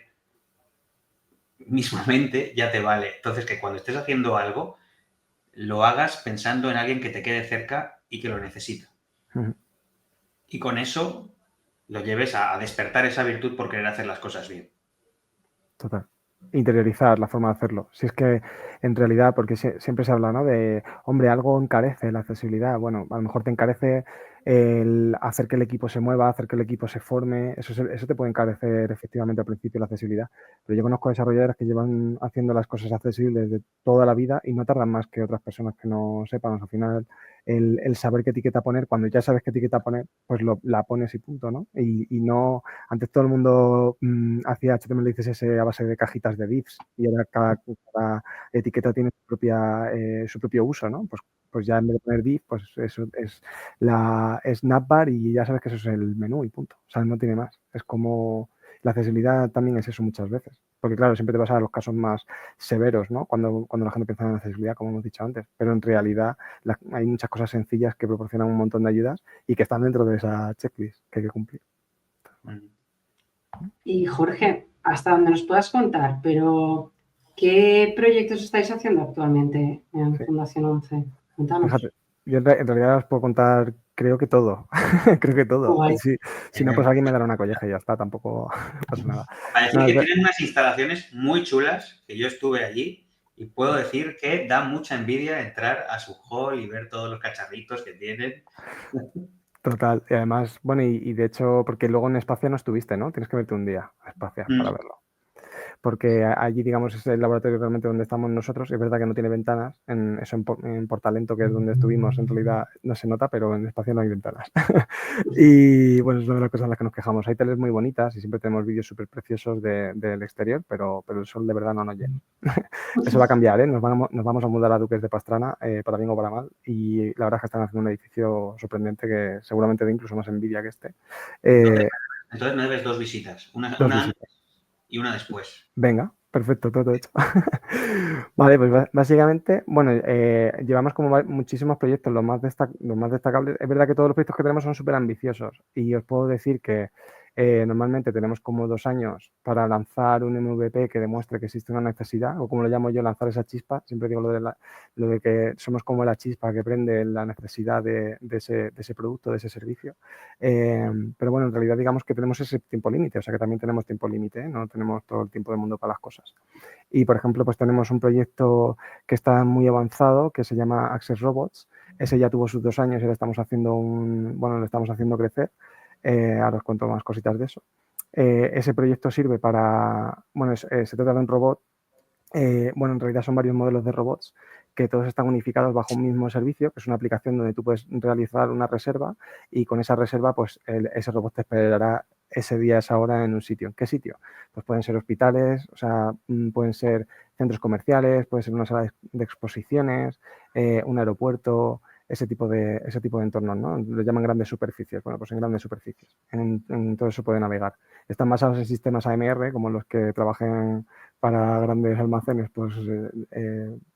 mismamente ya te vale. Entonces, que cuando estés haciendo algo, lo hagas pensando en alguien que te quede cerca y que lo necesita. Ujú. Y con eso lo lleves a despertar esa virtud por querer hacer las cosas bien. Total. Interiorizar la forma de hacerlo. Si es que en realidad, porque siempre se habla, ¿no? De, hombre, algo encarece la accesibilidad. Bueno, a lo mejor te encarece el hacer que el equipo se mueva, hacer que el equipo se forme. Eso te puede encarecer efectivamente al principio la accesibilidad. Pero yo conozco desarrolladores que llevan haciendo las cosas accesibles de toda la vida y no tardan más que otras personas que no sepan. O sea, al final, el saber qué etiqueta poner, cuando ya sabes qué etiqueta poner, pues la pones y punto, ¿no? Y no, antes todo el mundo hacía HTML y CSS a base de cajitas de divs y ahora cada etiqueta tiene su propio uso, ¿no? Pues ya en vez de poner div, pues eso es la navbar y ya sabes que eso es el menú y punto. O sea, no tiene más. Es como la accesibilidad también es eso muchas veces. Porque claro, siempre te vas a los casos más severos, ¿no? Cuando la gente piensa en accesibilidad, como hemos dicho antes. Pero en realidad hay muchas cosas sencillas que proporcionan un montón de ayudas y que están dentro de esa checklist que hay que cumplir. Y Jorge, hasta donde nos puedas contar, pero ¿qué proyectos estáis haciendo actualmente en Sí. Fundación 11? Cuéntanos. Fíjate, yo en realidad os puedo contar, creo que todo. Creo que todo. Guay. Y si no, pues alguien me dará una colleja y ya está, tampoco pasa nada. Para decir No, que tienen unas instalaciones muy chulas, que yo estuve allí, y puedo decir que da mucha envidia entrar a su hall y ver todos los cacharritos que tienen. total. Y además, bueno, y de hecho, porque luego en Espacia no estuviste, ¿no? Tienes que verte un día a Espacia para verlo. Porque allí, digamos, es el laboratorio realmente donde estamos nosotros. Es verdad que no tiene ventanas. En Portalento, que es donde estuvimos, en realidad no se nota, pero en Espacio no hay ventanas. Y bueno, es una de las cosas en las que nos quejamos. Hay teles muy bonitas y siempre tenemos vídeos súper preciosos del exterior, pero el sol de verdad no nos llena. Eso va a cambiar, ¿eh? Nos vamos a mudar a Duques de Pastrana, para bien o para mal. Y la verdad es que están haciendo un edificio sorprendente que seguramente da incluso más envidia que este. Entonces me debes 2 visitas. Una visitas. antes y una después. Venga, perfecto, todo hecho. Vale, pues básicamente, bueno, llevamos como muchísimos proyectos, los más destacables. Es verdad que todos los proyectos que tenemos son súper ambiciosos y os puedo decir que normalmente tenemos como 2 años para lanzar un MVP que demuestre que existe una necesidad, o como lo llamo yo, lanzar esa chispa. Siempre digo lo de que somos como la chispa que prende la necesidad de ese producto, de ese servicio. Pero bueno, en realidad digamos que tenemos ese tiempo límite, o sea que también tenemos tiempo límite, ¿eh? No tenemos todo el tiempo del mundo para las cosas. Y, por ejemplo, pues tenemos un proyecto que está muy avanzado, que se llama Access Robots. Ese ya tuvo sus 2 años y le estamos haciendo crecer. Ahora os cuento más cositas de eso. Ese proyecto sirve para, se trata de un robot. En realidad son varios modelos de robots que todos están unificados bajo un mismo servicio, que es una aplicación donde tú puedes realizar una reserva y con esa reserva, pues ese robot te esperará ese día, esa hora en un sitio. ¿En qué sitio? Pues pueden ser hospitales, o sea, pueden ser centros comerciales, puede ser una sala de exposiciones, un aeropuerto, ese tipo de entornos, ¿no? Lo llaman grandes superficies. Bueno, pues en grandes superficies. En todo eso puede navegar. Están basados en sistemas AMR, como los que trabajan para grandes almacenes, pues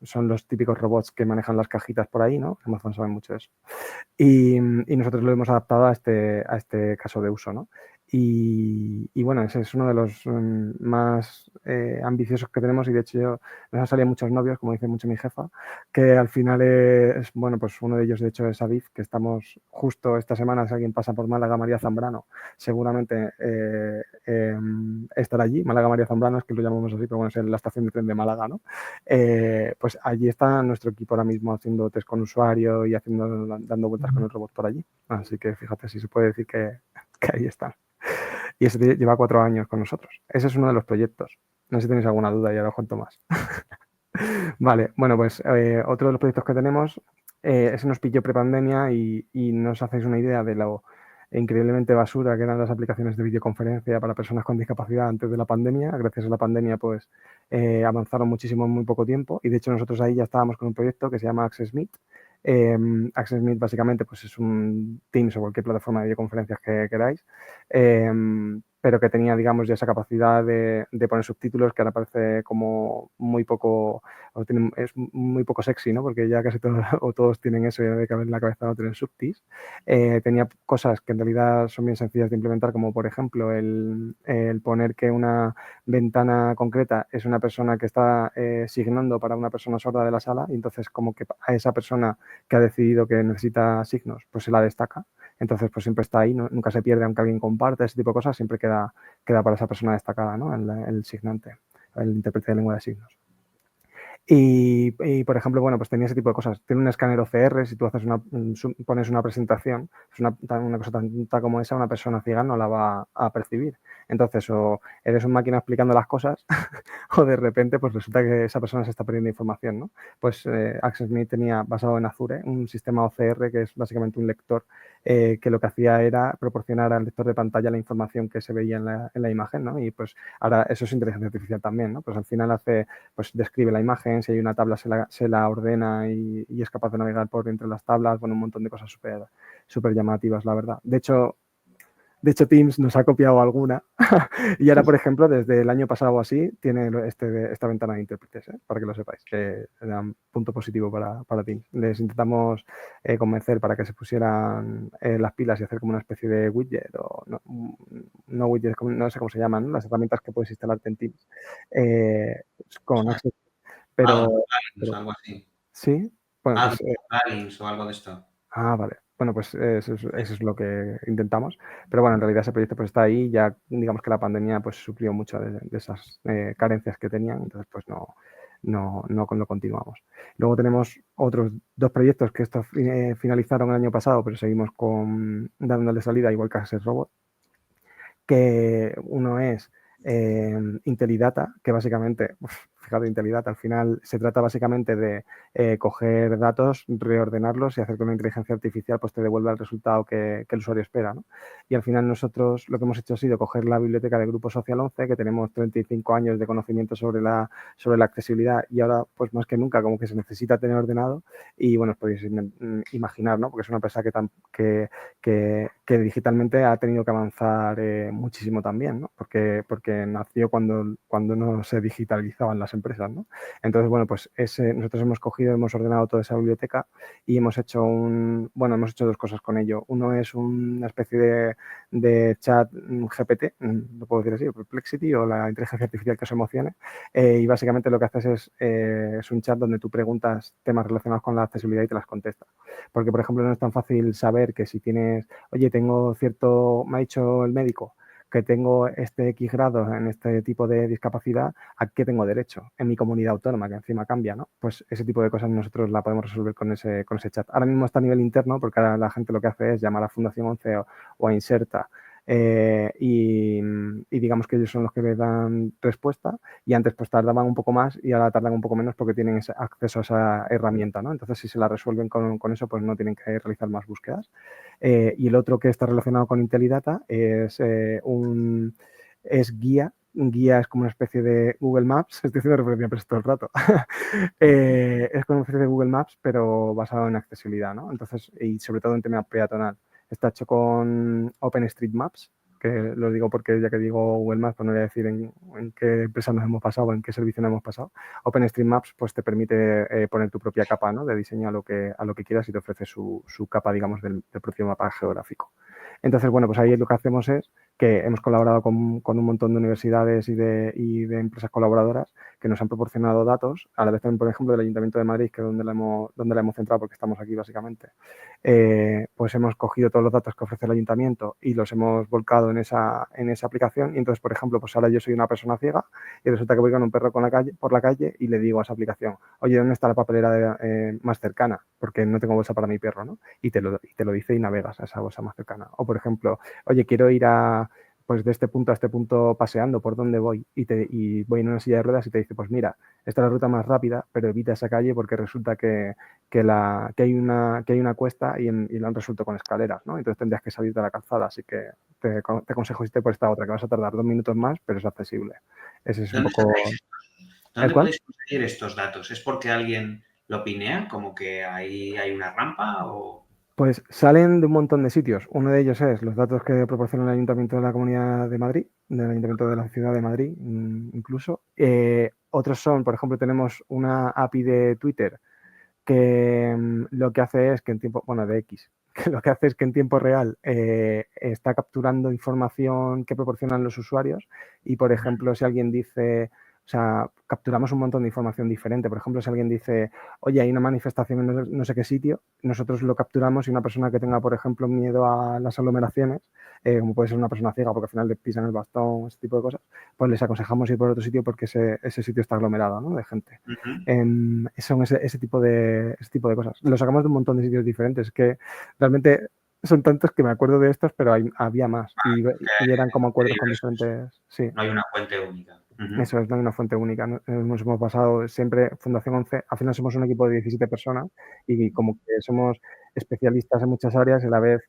son los típicos robots que manejan las cajitas por ahí, ¿no? Amazon sabe mucho de eso. Y nosotros lo hemos adaptado a este caso de uso, ¿no? Y bueno, ese es uno de los más ambiciosos que tenemos y de hecho nos han salido muchos novios, como dice mucho mi jefa, que al final pues uno de ellos de hecho es Aviv, que estamos justo esta semana, si alguien pasa por Málaga María Zambrano, seguramente estará allí. Málaga María Zambrano es que lo llamamos así, pero bueno, es la estación de tren de Málaga, ¿no? Pues allí está nuestro equipo ahora mismo haciendo test con usuario y dando vueltas con el robot por allí. Así que fíjate, si se puede decir que ahí está. Y ese lleva 4 años con nosotros. Ese es uno de los proyectos. No sé si tenéis alguna duda y ahora os cuento más. Vale, bueno, pues otro de los proyectos que tenemos, ese nos pilló prepandemia y no os hacéis una idea de lo increíblemente basura que eran las aplicaciones de videoconferencia para personas con discapacidad antes de la pandemia. Gracias a la pandemia, pues avanzaron muchísimo en muy poco tiempo y de hecho nosotros ahí ya estábamos con un proyecto que se llama Access Meet. Access Meet básicamente pues es un Teams o cualquier plataforma de videoconferencias que queráis, pero que tenía, digamos, ya esa capacidad de poner subtítulos, que ahora parece como muy poco, es muy poco sexy, ¿no? Porque ya casi todos, o todos tienen eso, ya de que en la cabeza no tienen subtis. Tenía cosas que en realidad son bien sencillas de implementar, como por ejemplo el poner que una ventana concreta es una persona que está signando para una persona sorda de la sala, y entonces como que a esa persona que ha decidido que necesita signos, pues se la destaca. Entonces, pues siempre está ahí, nunca se pierde, aunque alguien comparte ese tipo de cosas, siempre queda para esa persona destacada, ¿no? El signante, el intérprete de lengua de signos. Y, por ejemplo, bueno, pues tenía ese tipo de cosas. Tiene un escáner OCR, si tú haces pones una presentación, pues una cosa tan tonta como esa, una persona ciega no la va a percibir. Entonces, o eres una máquina explicando las cosas, o de repente, pues resulta que esa persona se está perdiendo información, ¿no? Pues AccessMe tenía, basado en Azure, un sistema OCR que es básicamente un lector que lo que hacía era proporcionar al lector de pantalla la información que se veía en la imagen, ¿no? Y pues ahora eso es inteligencia artificial también, ¿no? Pues al final pues describe la imagen, si hay una tabla se la ordena y es capaz de navegar por entre las tablas, bueno, un montón de cosas súper llamativas, la verdad. De hecho, Teams nos ha copiado alguna y ahora, por ejemplo, desde el año pasado o así, tiene esta ventana de intérpretes, para que lo sepáis, que era un punto positivo para Teams. Les intentamos convencer para que se pusieran las pilas y hacer como una especie de widget, o no widget, no sé cómo se llaman, ¿no? Las herramientas que puedes instalarte en Teams con Access. Pero algo así. ¿sí? Bueno, pues, O algo de esto. vale. Bueno, pues eso es lo que intentamos. Pero bueno, en realidad ese proyecto pues está ahí. Ya digamos que la pandemia pues suplió mucho de esas carencias que tenían. Entonces pues no lo continuamos. Luego tenemos otros 2 proyectos que estos finalizaron el año pasado, pero seguimos dándole salida, igual que Access Robot. Que uno es Intelidata, que básicamente, fíjate, Intelidata, al final se trata básicamente de coger datos, reordenarlos y hacer que una inteligencia artificial pues te devuelva el resultado que el usuario espera, ¿no? Y al final nosotros lo que hemos hecho ha sido coger la biblioteca de Grupo Social 11, que tenemos 35 años de conocimiento sobre la accesibilidad, y ahora pues más que nunca como que se necesita tener ordenado, y bueno, os podéis imaginar, ¿no? Porque es una empresa que digitalmente ha tenido que avanzar muchísimo también, ¿no? Porque nació cuando no se digitalizaban las empresas, ¿no? Entonces, bueno, pues nosotros hemos ordenado toda esa biblioteca y hemos hecho hemos hecho 2 cosas con ello. Uno es una especie de chat GPT, lo puedo decir así, Perplexity, o la inteligencia artificial que os emocione, y básicamente lo que haces es un chat donde tú preguntas temas relacionados con la accesibilidad y te las contesta. Porque, por ejemplo, no es tan fácil saber que si tienes, oye, me ha dicho el médico que tengo este X grado en este tipo de discapacidad, ¿a qué tengo derecho en mi comunidad autónoma, que encima cambia, ¿no? Pues ese tipo de cosas nosotros la podemos resolver con ese chat. Ahora mismo está a nivel interno, porque ahora la gente lo que hace es llamar a Fundación 11 o a Inserta, y digamos que ellos son los que le dan respuesta, y antes pues tardaban un poco más y ahora tardan un poco menos porque tienen ese acceso a esa herramienta, ¿no? Entonces, si se la resuelven con eso, pues no tienen que realizar más búsquedas. Y el otro que está relacionado con Intelidata es Guía. Guía es como una especie de Google Maps, estoy haciendo referencia a todo el rato. Es como una especie de Google Maps, pero basado en accesibilidad, ¿no? Entonces, y sobre todo en tema peatonal. Está hecho con OpenStreetMaps, que lo digo porque ya que digo Google Maps, pues no voy a decir en qué empresa nos hemos pasado o en qué servicio nos hemos pasado. OpenStreetMaps pues te permite poner tu propia capa, ¿no? De diseño a lo que quieras, y te ofrece su capa, digamos, del propio mapa geográfico. Entonces, bueno, pues ahí lo que hacemos es que hemos colaborado con un montón de universidades y de empresas colaboradoras que nos han proporcionado datos, a la vez también, por ejemplo, del Ayuntamiento de Madrid, que es donde la hemos centrado porque estamos aquí básicamente. Pues hemos cogido todos los datos que ofrece el Ayuntamiento y los hemos volcado en esa aplicación, y entonces, por ejemplo, pues ahora yo soy una persona ciega y resulta que voy con un perro por la calle y le digo a esa aplicación, oye, ¿dónde está la papelera más cercana? Porque no tengo bolsa para mi perro, ¿no? Y te lo dice y navegas a esa bolsa más cercana. O, por ejemplo, oye, quiero ir pues de este punto a este punto paseando, ¿por dónde voy? Y voy en una silla de ruedas y te dice, pues mira, esta es la ruta más rápida, pero evita esa calle porque resulta que hay una cuesta y lo han resuelto con escaleras, ¿no? Entonces tendrías que salir de la calzada, así que te aconsejo irte por esta otra, que vas a tardar 2 minutos más, pero es accesible. Ese es un poco... ¿Dónde podéis conseguir estos datos? ¿Es porque alguien lo pinea, como que ahí hay una rampa o...? Pues salen de un montón de sitios. Uno de ellos es los datos que proporciona el Ayuntamiento de la Comunidad de Madrid, del Ayuntamiento de la Ciudad de Madrid, incluso. Otros son, por ejemplo, tenemos una API de Twitter que lo que hace es que en tiempo, bueno, de X, que lo que hace es que en tiempo real está capturando información que proporcionan los usuarios y, por ejemplo, si alguien dice, o sea, capturamos un montón de información diferente. Por ejemplo, si alguien dice, oye, hay una manifestación en no sé qué sitio, nosotros lo capturamos y una persona que tenga, por ejemplo, miedo a las aglomeraciones, como puede ser una persona ciega porque al final le pisan el bastón, ese tipo de cosas, pues les aconsejamos ir por otro sitio porque ese sitio está aglomerado, ¿no?, de gente. Son ese tipo de cosas. Lo sacamos de un montón de sitios diferentes, que realmente son tantos que me acuerdo de estos, pero había más y eran como acuerdos con diferentes... Sí. No hay una fuente única. Eso es, no hay una fuente única. Nos hemos basado siempre, Fundación 11, al final somos un equipo de 17 personas y como que somos especialistas en muchas áreas y a la vez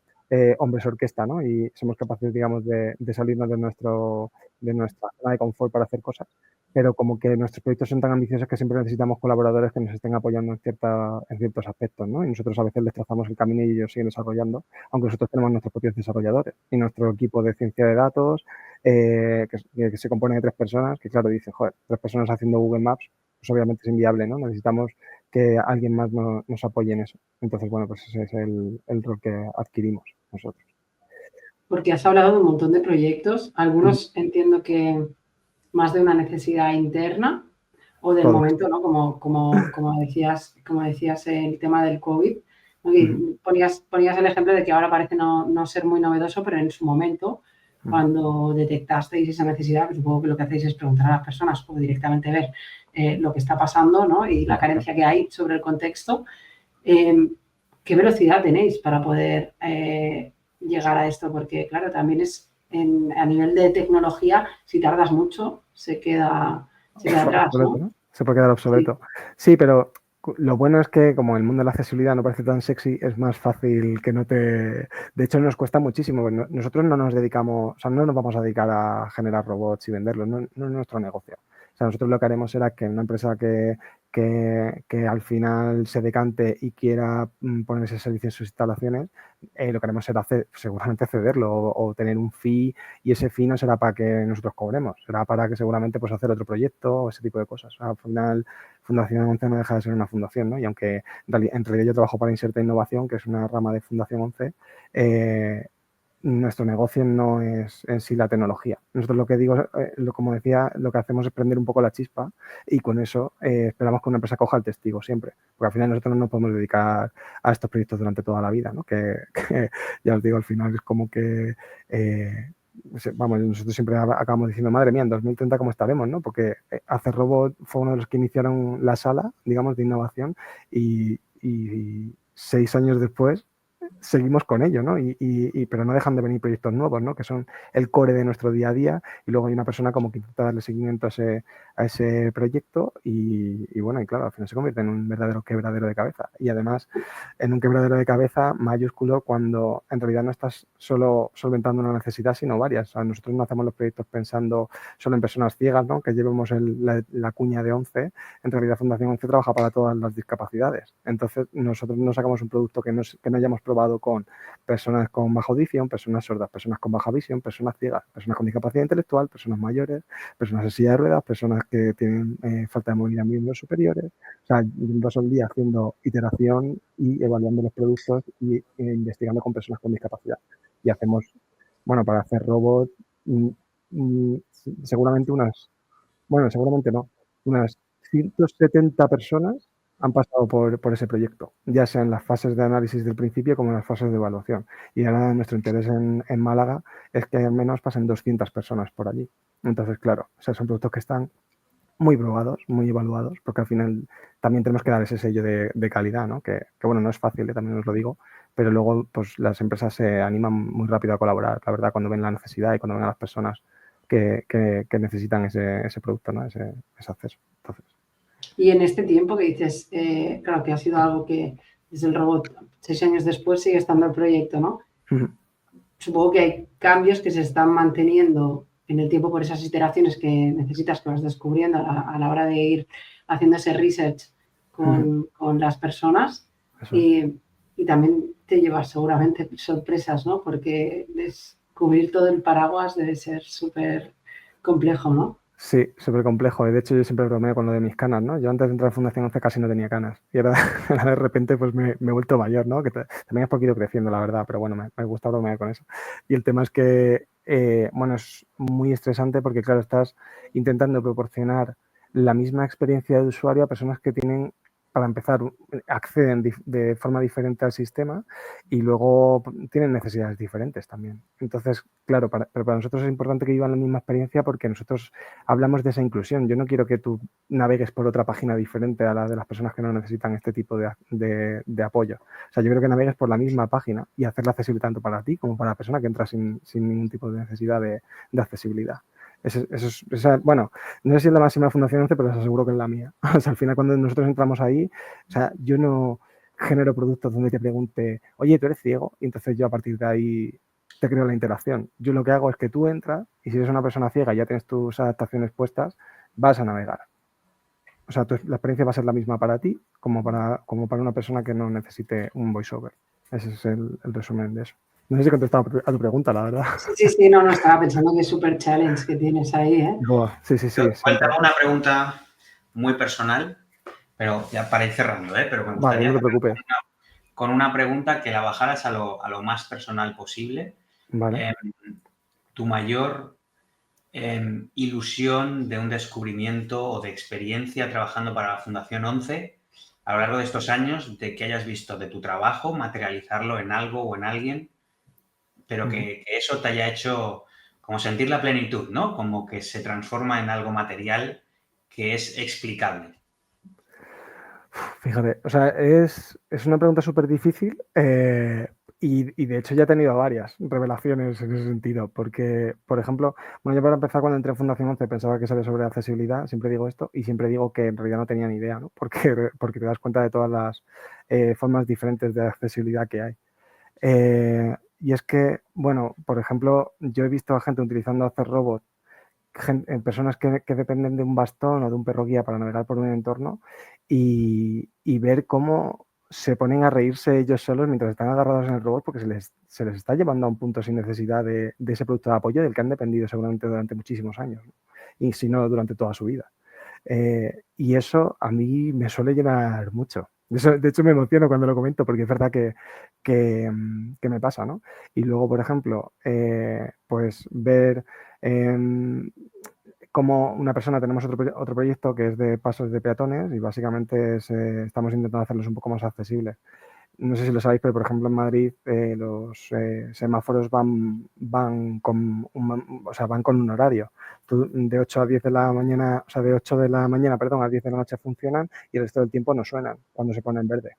hombres orquesta, ¿no? Y somos capaces, digamos, de salirnos de nuestra zona de confort para hacer cosas, pero como que nuestros proyectos son tan ambiciosos que siempre necesitamos colaboradores que nos estén apoyando en ciertos aspectos, ¿no? Y nosotros a veces les trazamos el camino y ellos siguen desarrollando, aunque nosotros tenemos nuestros propios desarrolladores y nuestro equipo de ciencia de datos, que se compone de 3 personas, que claro, dicen, joder, 3 personas haciendo Google Maps, pues obviamente es inviable, ¿no? Necesitamos que alguien más nos apoye en eso. Entonces, bueno, pues ese es el rol que adquirimos nosotros. Porque has hablado de un montón de proyectos, algunos entiendo que más de una necesidad interna o del momento, ¿no? Como decías el tema del COVID, ¿no? Y ponías el ejemplo de que ahora parece no ser muy novedoso, pero en su momento, cuando detectasteis esa necesidad, pues supongo que lo que hacéis es preguntar a las personas o directamente ver lo que está pasando, ¿no? Y la carencia que hay sobre el contexto. ¿Qué velocidad tenéis para poder llegar a esto? Porque, claro, también es a nivel de tecnología, si tardas mucho, se queda atrás, obsoleto, ¿no? Se puede quedar obsoleto. Sí, pero lo bueno es que como el mundo de la accesibilidad no parece tan sexy, es más fácil que no te... De hecho, nos cuesta muchísimo. Nosotros no nos dedicamos, o sea, no nos vamos a dedicar a generar robots y venderlos, no es nuestro negocio. O sea, nosotros lo que haremos será que una empresa que al final se decante y quiera poner ese servicio en sus instalaciones, lo que haremos será seguramente cederlo o tener un fee, y ese fee no será para que nosotros cobremos, será para que seguramente pues hacer otro proyecto o ese tipo de cosas. O sea, al final Fundación 11 no deja de ser una fundación, ¿no? Y aunque en realidad yo trabajo para Inserta Innovación, que es una rama de Fundación 11, nuestro negocio no es en sí la tecnología. Nosotros lo que digo, como decía, lo que hacemos es prender un poco la chispa y con eso esperamos que una empresa coja el testigo siempre. Porque al final nosotros no nos podemos dedicar a estos proyectos durante toda la vida, ¿no? Que ya os digo, al final es como que... vamos, nosotros siempre acabamos diciendo, madre mía, en 2030 cómo estaremos, ¿no? Porque Hacer Robot fue uno de los que iniciaron la sala, digamos, de innovación y 6 años después seguimos con ello, ¿no? Pero no dejan de venir proyectos nuevos, ¿no? Que son el core de nuestro día a día, y luego hay una persona como que intenta darle seguimiento a ese proyecto y bueno, y claro, al final se convierte en un verdadero quebradero de cabeza, y además en un quebradero de cabeza mayúsculo cuando en realidad no estás solo solventando una necesidad, sino varias. O sea, nosotros no hacemos los proyectos pensando solo en personas ciegas, ¿no? Que llevemos la cuña de 11, en realidad Fundación 11 trabaja para todas las discapacidades. Entonces nosotros no sacamos un producto que no hayamos probado con personas con baja audición, personas sordas, personas con baja visión, personas ciegas, personas con discapacidad intelectual, personas mayores, personas en silla de ruedas, personas que tienen falta de movilidad en miembros superiores. O sea, llevamos un día haciendo iteración y evaluando los productos y investigando con personas con discapacidad. Y hacemos, bueno, para Hacer Robot, seguramente unas 170 personas han pasado por ese proyecto, ya sea en las fases de análisis del principio como en las fases de evaluación. Y ahora nuestro interés en Málaga es que al menos pasen 200 personas por allí. Entonces, claro, o sea, son productos que están muy probados, muy evaluados, porque al final también tenemos que dar ese sello de calidad, ¿no? Que bueno, no es fácil, también os lo digo, pero luego pues las empresas se animan muy rápido a colaborar, la verdad, cuando ven la necesidad y cuando ven a las personas que necesitan ese producto, ¿no? Ese acceso. Entonces, y en este tiempo que dices, claro, que ha sido algo que desde el robot 6 años después sigue estando el proyecto, ¿no? Supongo que hay cambios que se están manteniendo en el tiempo por esas iteraciones que necesitas, que vas descubriendo a la hora de ir haciendo ese research con las personas. Y también te llevas seguramente sorpresas, ¿no? Porque descubrir todo el paraguas debe ser súper complejo, ¿no? Sí, súper complejo. De hecho, yo siempre bromeo con lo de mis canas, ¿no? Yo antes de entrar a Fundación 11 casi no tenía canas. Y ahora, ahora de repente pues me he vuelto mayor, ¿no? Que también es poquito ido creciendo, la verdad, pero bueno, me gusta bromear con eso. Y el tema es que, bueno, es muy estresante porque, claro, estás intentando proporcionar la misma experiencia de usuario a personas que tienen, para empezar, acceden de forma diferente al sistema y luego tienen necesidades diferentes también. Entonces, claro, pero para nosotros es importante que vivan la misma experiencia porque nosotros hablamos de esa inclusión. Yo no quiero que tú navegues por otra página diferente a la de las personas que no necesitan este tipo de apoyo. O sea, yo creo que navegues por la misma página y hacerla accesible tanto para ti como para la persona que entra sin ningún tipo de necesidad de accesibilidad. Bueno, no sé si es la máxima Fundación 11, pero les aseguro que es la mía. O sea, al final cuando nosotros entramos ahí, o sea, yo no genero productos donde te pregunte, oye, ¿tú eres ciego? Y entonces yo a partir de ahí te creo la interacción. Yo lo que hago es que tú entras y si eres una persona ciega y ya tienes tus adaptaciones puestas, vas a navegar. O sea, la experiencia va a ser la misma para ti como para una persona que no necesite un voiceover. Ese es el resumen de eso. No sé si he contestado a tu pregunta, la verdad. Sí, no, estaba pensando que es súper challenge que tienes ahí, ¿eh? Sí. Cuéntame una pregunta muy personal, pero ya para ir cerrando, ¿eh? Pero me gustaría Vale, no te preocupes. con una pregunta que la bajaras a lo más personal posible. Vale. Tu mayor ilusión de un descubrimiento o de experiencia trabajando para la Fundación 11 a lo largo de estos años, de que hayas visto de tu trabajo materializarlo en algo o en alguien, pero que eso te haya hecho como sentir la plenitud, ¿no? Como que se transforma en algo material que es explicable. Fíjate, o sea, es una pregunta súper difícil y de hecho ya he tenido varias revelaciones en ese sentido, porque, por ejemplo, bueno, yo para empezar cuando entré en Fundación 11 pensaba que sabía sobre accesibilidad, siempre digo esto, y siempre digo que en realidad no tenía ni idea, ¿no? Porque te das cuenta de todas las formas diferentes de accesibilidad que hay. Y es que, bueno, por ejemplo, yo he visto a gente utilizando Hacer Robot, personas que dependen de un bastón o de un perro guía para navegar por un entorno y ver cómo se ponen a reírse ellos solos mientras están agarrados en el robot porque se les está llevando a un punto sin necesidad de ese producto de apoyo del que han dependido seguramente durante muchísimos años, ¿no? Y si no, durante toda su vida. Y eso a mí me suele llenar mucho. De hecho, me emociono cuando lo comento porque es verdad que me pasa, ¿no? Y luego, por ejemplo, pues ver como una persona tenemos otro proyecto que es de pasos de peatones y básicamente estamos intentando hacerlos un poco más accesibles. No sé si lo sabéis, pero por ejemplo en Madrid los semáforos van con un horario. De 8 a 10 de la mañana, o sea, de 8 de la mañana, perdón, a 10 de la noche funcionan y el resto del tiempo no suenan cuando se pone en verde.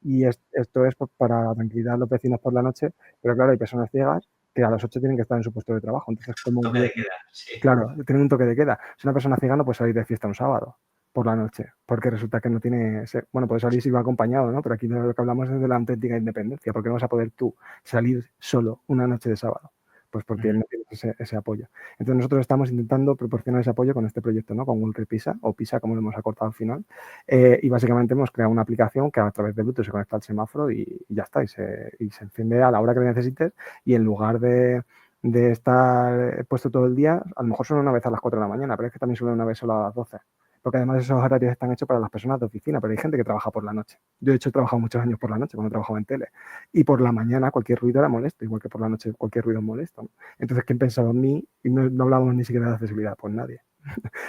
Y esto es para tranquilidad a los vecinos por la noche, pero claro, hay personas ciegas que a las 8 tienen que estar en su puesto de trabajo. Entonces, Toque de queda, sí. Claro, tienen un toque de queda. Si una persona ciega no puede salir de fiesta un sábado por la noche, porque resulta que no tiene... Bueno, puede salir si va acompañado, ¿no? Pero aquí lo que hablamos es de la auténtica independencia, porque no vas a poder tú salir solo una noche de sábado, pues porque no tienes ese apoyo. Entonces nosotros estamos intentando proporcionar ese apoyo con este proyecto, ¿no? Con Walker Pisa, o Pisa, como lo hemos acortado al final, y básicamente hemos creado una aplicación que a través de Bluetooth se conecta al semáforo y ya está, y se enciende a la hora que necesites y en lugar de estar puesto todo el día, a lo mejor suena una vez a las 4 de la mañana, pero es que también suena una vez solo a las 12. Porque además esos horarios están hechos para las personas de oficina, pero hay gente que trabaja por la noche. Yo, de hecho, he trabajado muchos años por la noche cuando trabajaba en tele. Y por la mañana cualquier ruido era molesto, igual que por la noche cualquier ruido es molesto, ¿no? Entonces, ¿quién pensaba en mí? Y no hablábamos ni siquiera de accesibilidad, pues nadie.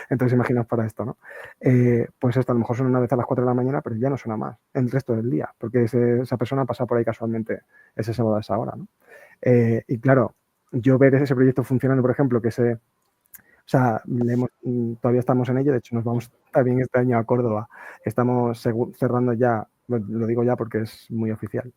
Entonces, imaginaos para esto, ¿no? Pues esto a lo mejor suena una vez a las 4 de la mañana, pero ya no suena más el resto del día, porque esa persona pasa por ahí casualmente ese sábado a esa hora, ¿no? Y claro, yo ver ese proyecto funcionando, por ejemplo, todavía estamos en ello, de hecho nos vamos también este año a Córdoba, estamos cerrando ya, lo digo ya porque es muy oficial,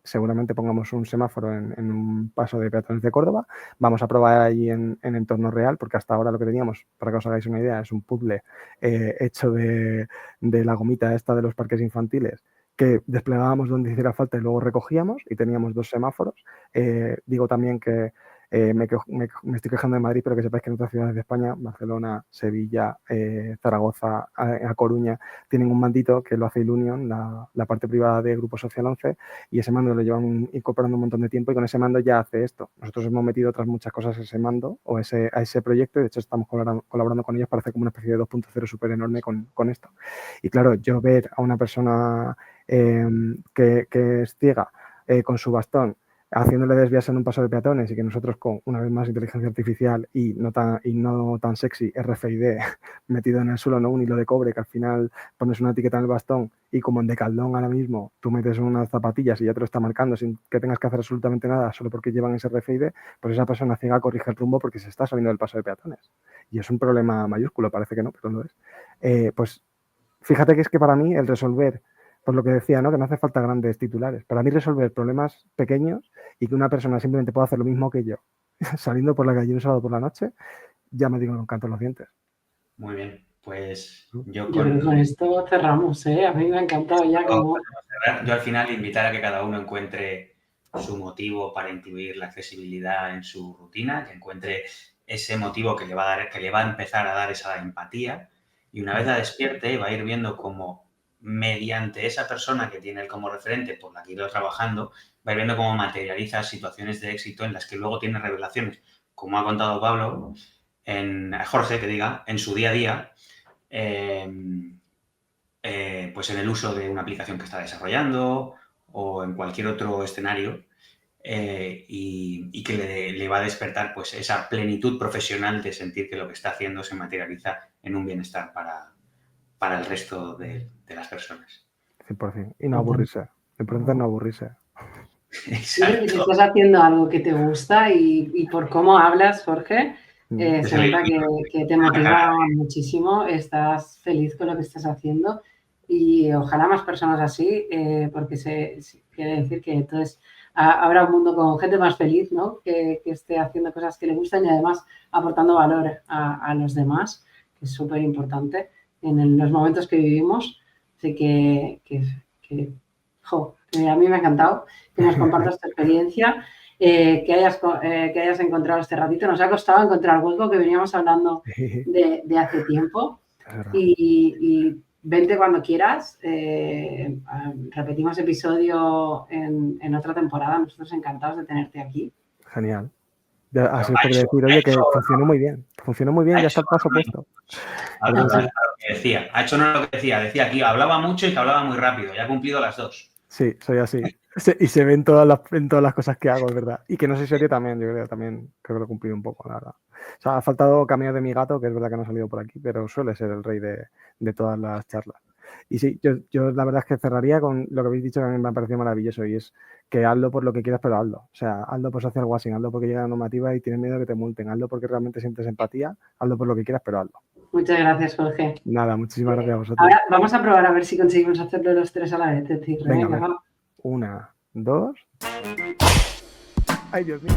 seguramente pongamos un semáforo en un paso de peatones de Córdoba, vamos a probar allí en entorno real, porque hasta ahora lo que teníamos, para que os hagáis una idea, es un puzzle hecho de la gomita esta de los parques infantiles, que desplegábamos donde hiciera falta y luego recogíamos y teníamos 2 semáforos. Digo también que Me estoy quejando de Madrid, pero que sepáis que en otras ciudades de España, Barcelona, Sevilla, Zaragoza, A Coruña, tienen un mandito que lo hace Ilunion, la parte privada de Grupo Social 11, y ese mando lo llevan incorporando un montón de tiempo y con ese mando ya hace esto. Nosotros hemos metido otras muchas cosas a ese mando o a ese proyecto y de hecho estamos colaborando con ellos para hacer como una especie de 2.0 súper enorme con esto. Y claro, yo ver a una persona que es ciega con su bastón haciéndole desviarse en un paso de peatones y que nosotros con, una vez más, inteligencia artificial y no tan sexy, RFID metido en el suelo, ¿no? Un hilo de cobre que al final pones una etiqueta en el bastón y como en Decathlon ahora mismo tú metes unas zapatillas y ya te lo está marcando sin que tengas que hacer absolutamente nada solo porque llevan ese RFID, pues esa persona ciega corrige el rumbo porque se está saliendo del paso de peatones. Y es un problema mayúsculo, parece que no, pero lo es. Pues fíjate que es que para mí el resolver, por lo que decía, ¿no? Que no hace falta grandes titulares. Para mí resolver problemas pequeños y que una persona simplemente pueda hacer lo mismo que yo, saliendo por la calle un sábado por la noche, ya me digo con canto en los dientes. Muy bien, pues yo con esto cerramos, ¿eh? A mí me ha encantado ya como... Yo al final invitar a que cada uno encuentre su motivo para incluir la accesibilidad en su rutina, que encuentre ese motivo que le va a empezar a dar esa empatía y una vez la despierte va a ir viendo cómo mediante esa persona que tiene él como referente por la que ha ido trabajando, va a ir viendo cómo materializa situaciones de éxito en las que luego tiene revelaciones, como ha contado Pablo, Jorge, que diga, en su día a día, pues en el uso de una aplicación que está desarrollando o en cualquier otro escenario y que le va a despertar pues esa plenitud profesional de sentir que lo que está haciendo se materializa en un bienestar para el resto de las personas. 100%. Y no aburrirse. Lo importante es no aburrirse. Exacto. Si estás haciendo algo que te gusta y por cómo hablas, Jorge, se nota que te motiva muchísimo, estás feliz con lo que estás haciendo y ojalá más personas así, porque quiere decir que entonces habrá un mundo con gente más feliz, ¿no? Que esté haciendo cosas que le gustan y además aportando valor a los demás, que es súper importante en los momentos que vivimos. Así que a mí me ha encantado que nos compartas tu experiencia, que hayas encontrado este ratito. Nos ha costado encontrar hueco, que veníamos hablando de hace tiempo. Y vente cuando quieras. Repetimos episodio en otra temporada. Nosotros encantados de tenerte aquí. Genial. Así por decir, oye, que funcionó muy bien. Funcionó muy bien, ya está el paso puesto. Ha hecho no lo que decía que hablaba mucho y que hablaba muy rápido. Ya ha cumplido las 2. Sí, soy así. Y se ve en todas las cosas que hago, es verdad. Y que no soy serio también, yo creo que lo he cumplido un poco, la verdad. O sea, ha faltado cameo de mi gato, que es verdad que no ha salido por aquí, pero suele ser el rey de todas las charlas. Y sí, yo la verdad es que cerraría con lo que habéis dicho, que a mí me ha parecido maravilloso, y es que hazlo por lo que quieras, pero hazlo. O sea, hazlo por social washing, hazlo porque llega la normativa y tienes miedo de que te multen, hazlo porque realmente sientes empatía, hazlo por lo que quieras, pero hazlo. Muchas gracias, Jorge. Nada, muchísimas gracias a vosotros. Ahora vamos a probar a ver si conseguimos hacerlo los tres a la vez. Es decir, venga. 1, 2. Ay, Dios mío.